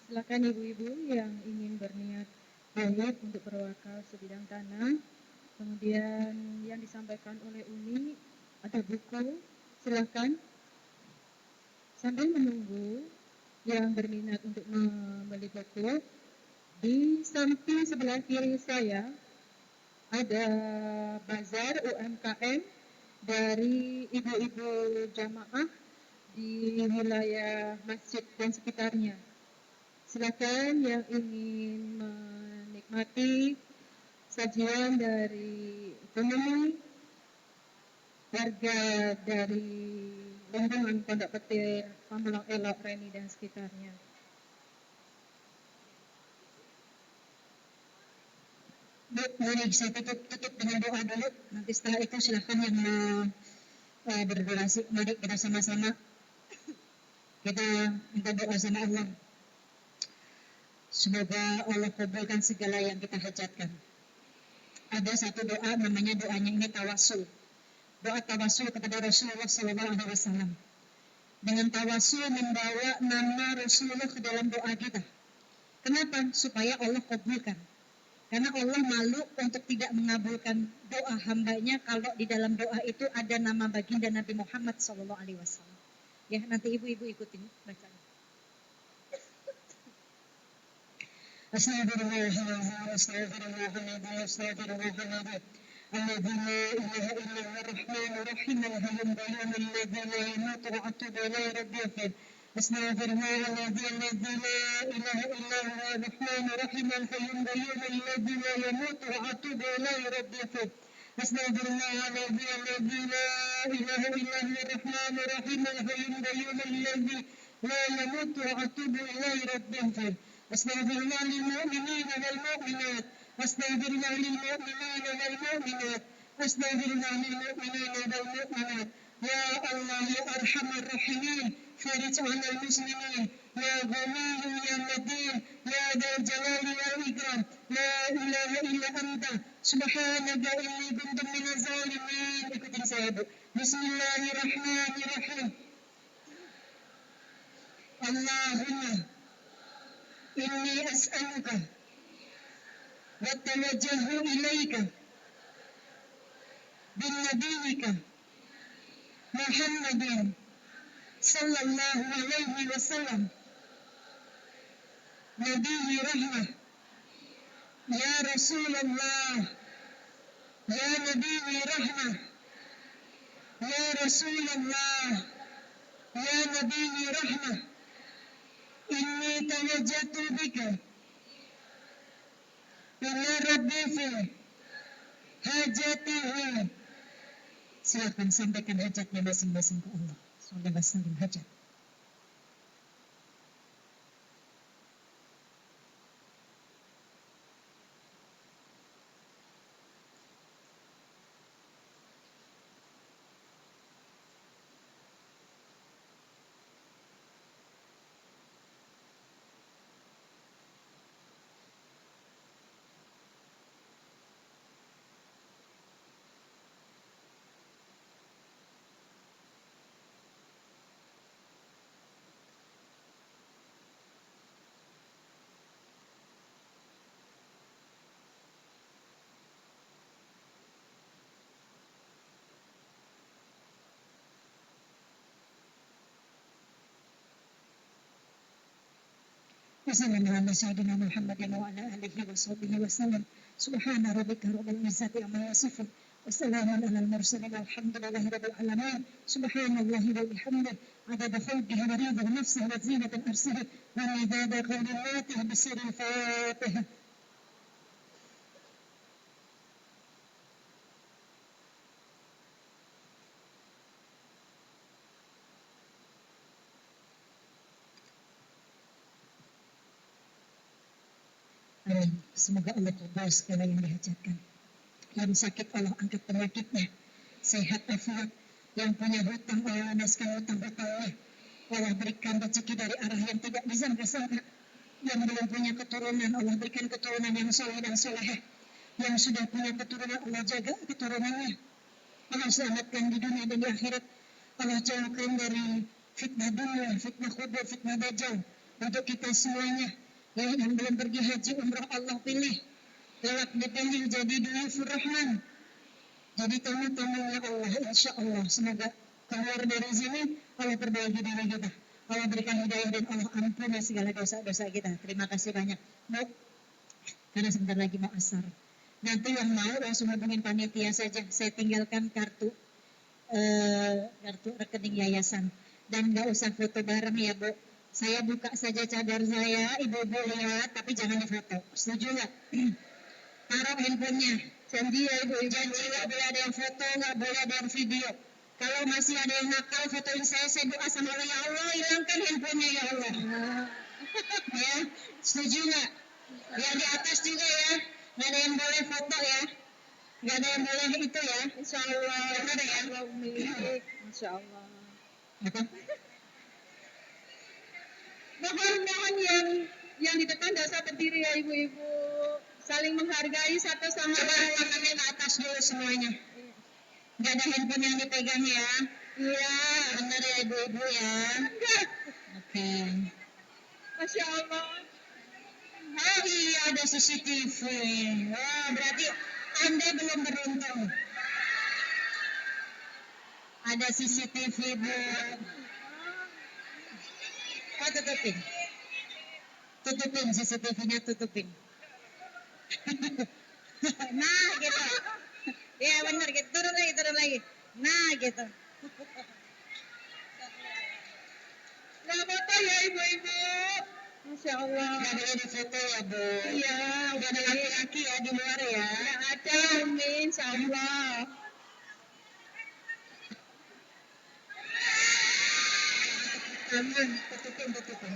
[SPEAKER 2] Silakan ibu-ibu yang ingin berniat baik untuk berwakaf sebidang tanah. Kemudian yang disampaikan oleh Umi ada buku, silakan. Sambil menunggu yang berminat untuk membeli buku, di samping sebelah kiri saya ada bazar UMKM dari ibu-ibu jamaah di wilayah masjid dan sekitarnya. Silakan yang ingin menikmati sajian dari ekonomi warga dari lingkungan Pondok Petir, Pamulang Elok, Reni dan sekitarnya.
[SPEAKER 1] Bu, mari saya tutup dengan doa dulu. Nanti setelah itu silahkan yang mau berdurasi. Mari kita sama-sama kita minta doa sama Allah. Semoga Allah kabulkan segala yang kita hajatkan. Ada satu doa namanya doanya ini tawasul. Doa tawasul kepada Rasulullah SAW. Dengan tawasul membawa nama Rasulullah ke dalam doa kita. Kenapa? Supaya Allah kabulkan. Karena Allah malu untuk tidak mengabulkan doa hambanya kalau di dalam doa itu ada nama baginda Nabi Muhammad SAW. Ya, nanti ibu-ibu ikutin bacaan. Astagfirullahaladzim, astagfirullahaladzim, astagfirullahaladzim. الذي لا إله إلا هو الرحمن الرحيم الحي القيوم الذي لا يموت وأتوب إليه ربي يغفر. أستغفر الله الذي لا إله إلا هو الرحمن الرحيم الحي القيوم الذي لا يموت وأتوب إليه ربي يغفر. أستغفر الله الذي لا إله إلا هو الرحمن الرحيم الحي القيوم الذي لا يموت وأتوب إليه ربي يغفر. أستغفر الله للمؤمنين والمؤمنات. أستغفر الله للمؤمنين والمؤمنات. أستغفر الله للمؤمنين والمؤمنات. يا الله يا أرحم الراحمين فرج عن المسلمين. يا غني يا مدين يا ذا الجلال والإكرام. لا إله إلا أنت سبحانك إني كنت من الظالمين. ikutin saya Bu. Bismillahirrahmanirrahim. Allahumma inni as'aluka واتوجه إليك بنبيك محمد صلى الله عليه وسلم نبي رحمة يا رسول الله يا نبي رحمة يا رسول الله يا نبي رحمة إني توجهت بك إلى ربي في hajatihi. Silakan sampaikan hajatnya masing-masing ke Allah. Sallallahu alaihi wasallam hajat. وصلى الله على سيدنا محمد وعلى آله وصحبه وسلم. سبحان ربك رب العزة عما يصفون وسلام على المرسلين والحمد لله رب العالمين. سبحان الله وبحمده عدد خلقه ورضا نفسه وزينة عرشه ومداد كلماته بسر الفاتحة. Amin. Semoga Allah kabul segala yang dihajatkan. Yang sakit Allah angkat penyakitnya. Sehat afiat. Yang punya hutang Allah lunaskan hutang-hutangnya. Allah berikan rezeki dari arah yang tidak disangka-sangka. Yang belum punya keturunan Allah berikan keturunan yang soleh dan solehah. Yang sudah punya keturunan Allah jaga keturunannya. Allah selamatkan di dunia dan di akhirat. Allah jauhkan dari fitnah dunia, fitnah kubur, fitnah dajjal untuk kita semuanya. Ya, yang belum pergi haji umrah Allah pilih. Kelak dipilih jadi Duyufur Rahman. Jadi tamu-tamunya Allah, insya Allah. Semoga keluar dari sini Allah perbaiki diri kita. Allah berikan hidayah dan Allah ampuni segala dosa-dosa kita. Terima kasih banyak. Bu, karena sebentar lagi mau asar. Nanti yang mau langsung hubungin panitia saja. Saya tinggalkan kartu rekening yayasan. Dan nggak usah foto bareng ya, Bu. Saya buka saja cadar saya, ibu-ibu lihat, tapi jangan difoto. Setuju nggak? Taruh handphonenya. Janji ya Ibu, janji nggak boleh ada yang foto, nggak boleh ada yang video. Kalau masih ada yang nakal fotoin saya doa sama Allah, ya Allah hilangkan handphonenya ya Allah. Ya, setuju nggak? Ya di atas juga ya, nggak ada yang boleh foto ya. Nggak ada yang boleh itu ya. Insya Allah. Benar ya?
[SPEAKER 2] Masya Allah.
[SPEAKER 1] Apa?
[SPEAKER 2] Mohon yang di depan dasar berdiri ya ibu-ibu, saling menghargai satu sama lain.
[SPEAKER 1] Tangannya ke atas dulu semuanya. Nggak ada handphone yang dipegang ya.
[SPEAKER 2] Iya.
[SPEAKER 1] Benar ya ibu-ibu ya. Oke.
[SPEAKER 2] Masya Allah.
[SPEAKER 1] Oh iya ada CCTV. Wah berarti Anda belum beruntung. Ada CCTV Bu. Oh tutupin. Tutupin CCTV-nya tutupin. Nah gitu. Ya benar gitu. Turun lagi. Nah gitu.
[SPEAKER 2] Nggak apa-apa ya ibu-ibu. Masya Allah.
[SPEAKER 1] Nggak boleh difoto ya Bu.
[SPEAKER 2] Iya.
[SPEAKER 1] Udah ada laki-laki ya di luar ya.
[SPEAKER 2] Nggak ada. Amin. Insya Allah.
[SPEAKER 1] Tangan tutupin.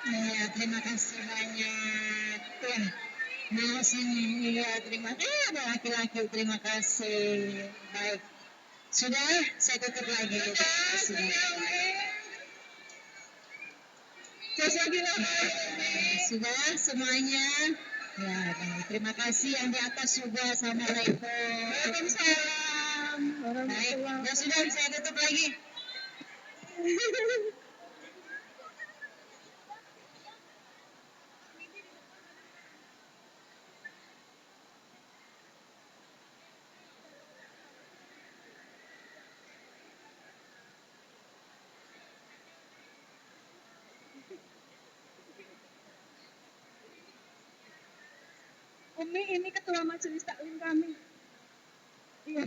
[SPEAKER 1] Ya, terima kasih banyak. Ya, mau sini. Iya, terima kasih. Ada laki-laki, terima kasih. Baik. Sudah, saya tutup lagi. Sudah semuanya. Ya, baik. Terima kasih yang di atas juga. Assalamualaikum.
[SPEAKER 2] Waalaikumsalam.
[SPEAKER 1] Baik, ya sudah, saya tutup lagi.
[SPEAKER 2] Umi ini ketua majelis taklim kami. Iya.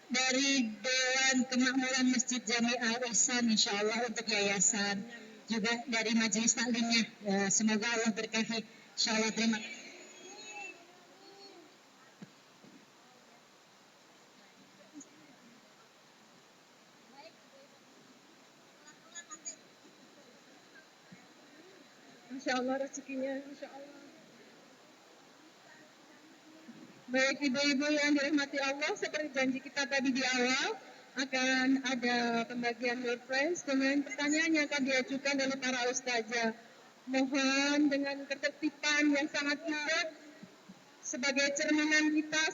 [SPEAKER 1] Dari Dewan Kemakmuran Masjid Jami Al-Ihsan insya Allah untuk yayasan juga dari majelis taklimnya semoga Allah berkahi insya Allah. Terima kasih.
[SPEAKER 2] Masya Allah rezekinya, Masya Allah. Baik ibu-ibu yang dirahmati Allah, seperti janji kita tadi di awal, akan ada pembagian door prize dengan pertanyaan yang akan diajukan oleh para ustazah. Mohon dengan ketertiban yang sangat indah, sebagai cerminan kita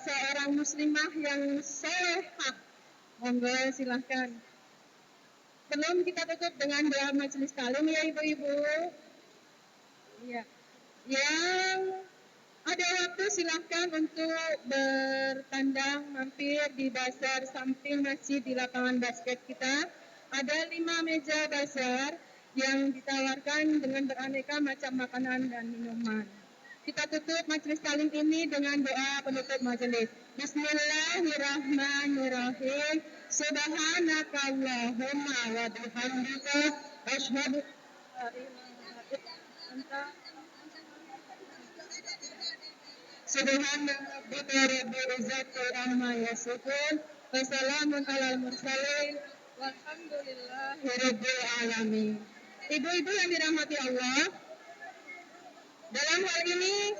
[SPEAKER 2] seorang muslimah yang solehah. Monggo silahkan. Sebelum kita tutup dengan doa majelis taklim ya ibu-ibu. Ya. Yang ada waktu silahkan untuk bertandang mampir di bazar samping masjid di lapangan basket kita. Ada 5 meja bazar yang ditawarkan dengan beraneka macam makanan dan minuman. Kita tutup majelis taklim ini dengan doa penutup majelis. Bismillahirrahmanirrahim. Subhanakallahumma wa bihamdika asyhadu Subhana rabbika rabbil izzati amma yasifun wa salamun alal mursalin walhamdulillahi rabbil alamin. Ibu-ibu yang dirahmati Allah, dalam hal ini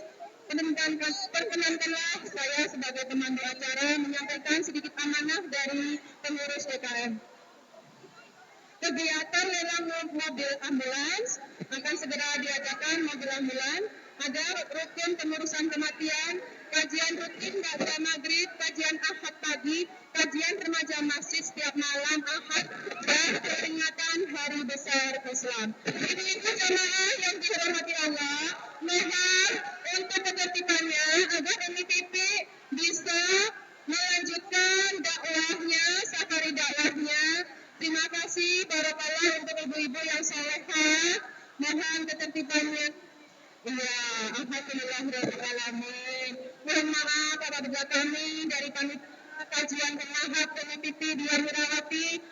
[SPEAKER 2] perkenankanlah saya sebagai pemandu acara menyampaikan sedikit amanah dari pengurus DKM. Kegiatan lelang mobil ambulans akan segera diadakan mobil ambulans agar rukun pengurusan kematian, kajian rutin pada maghrib, kajian ahad pagi, kajian remaja masjid setiap malam ahad, dan peringatan hari besar Islam. Ibu-ibu jamaah yang dirahmati Allah, mohon untuk ketertibannya agar MIPP bisa melanjutkan dakwahnya, safari dakwahnya. Terima kasih barakallah untuk ibu-ibu yang salehah. Mohon ketertibannya. Iya, alhamdulillahirrahmanirrahim. Mohon maaf apabila kami dari panitia kajian pemahat MIPP Dian Wirawati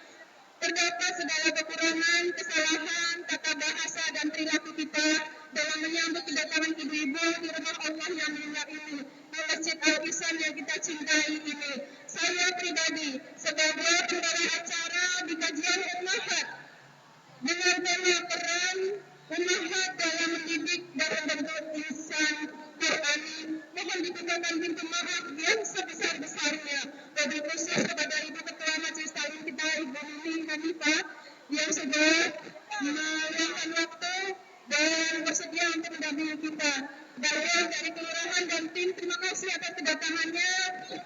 [SPEAKER 2] terdapat segala kekurangan, kesalahan, tata bahasa dan perilaku kita dalam menyambut kedatangan ibu-ibu di rumah Allah yang mulia ini, di Masjid Al-Ihsan yang kita cintai ini. Saya pribadi sebagai pembawa acara di kajian Ummahat dengan tema peran Ummahat dalam mendidik dan membentuk insan Qurani, mohon dibukakan pintu maaf yang sebesar-besarnya, lebih khusus kepada Ibu Ketua Majelis Taklim kita, Ibu Mimi Hanifah, yang sudah meluangkan waktu dan bersedia untuk mendampingi kita. Baik dari kelurahan dan tim, terima kasih atas kedatangannya.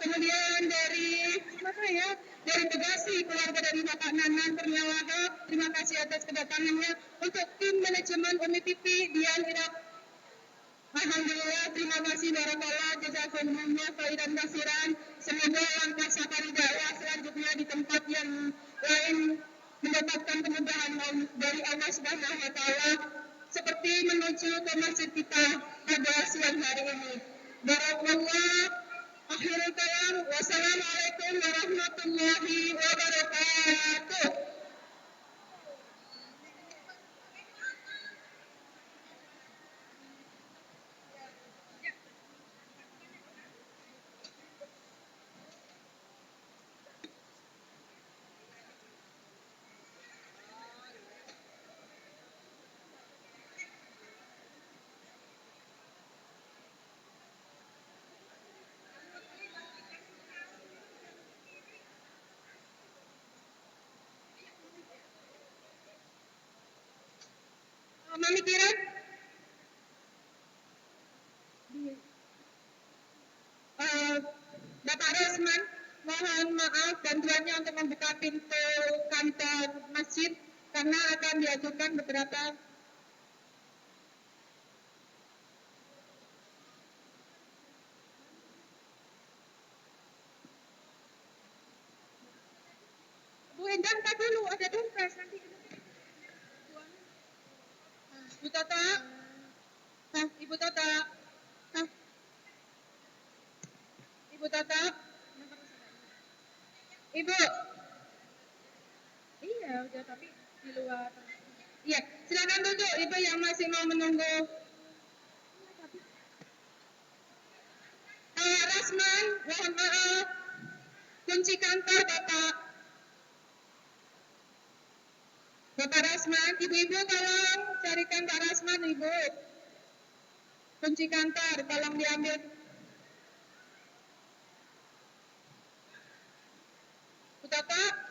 [SPEAKER 2] Kemudian dari mana ya? Dari Bekasi, keluarga dari Bapak Nanan Kurniawahab, terima kasih atas kedatangannya. Untuk tim manajemen UMIPP Dian Wirawati, alhamdulillah, terima kasih barakallah, jazakumullah khairan kasiran. Semoga langkah safari dakwah selanjutnya di tempat yang lain mendapatkan kemudahan dari Allah Subhanahu wa taala seperti menuju ke masjid kita pada siang hari ini. Barakallah. Akhirul kalam. Wassalamualaikum warahmatullahi wabarakatuh. Mami Kiran? Bapak Rosman, mohon maaf bantuannya untuk membuka pintu kantor masjid karena akan diajukan beberapa. Bu Endang, tak dulu ada dompet nanti. Bu Tata, Ibu Tata, Ibu Tata, Ibu. Iya, udah tapi di luar. Iya, silakan duduk Ibu yang masih mau menunggu. Rasman, mohon maaf. Kunci kantor Bapak. Bapak Rasman, ibu-ibu tolong carikan Pak Rasman, Ibu. Kunci kantor, tolong diambil. Bu Tata.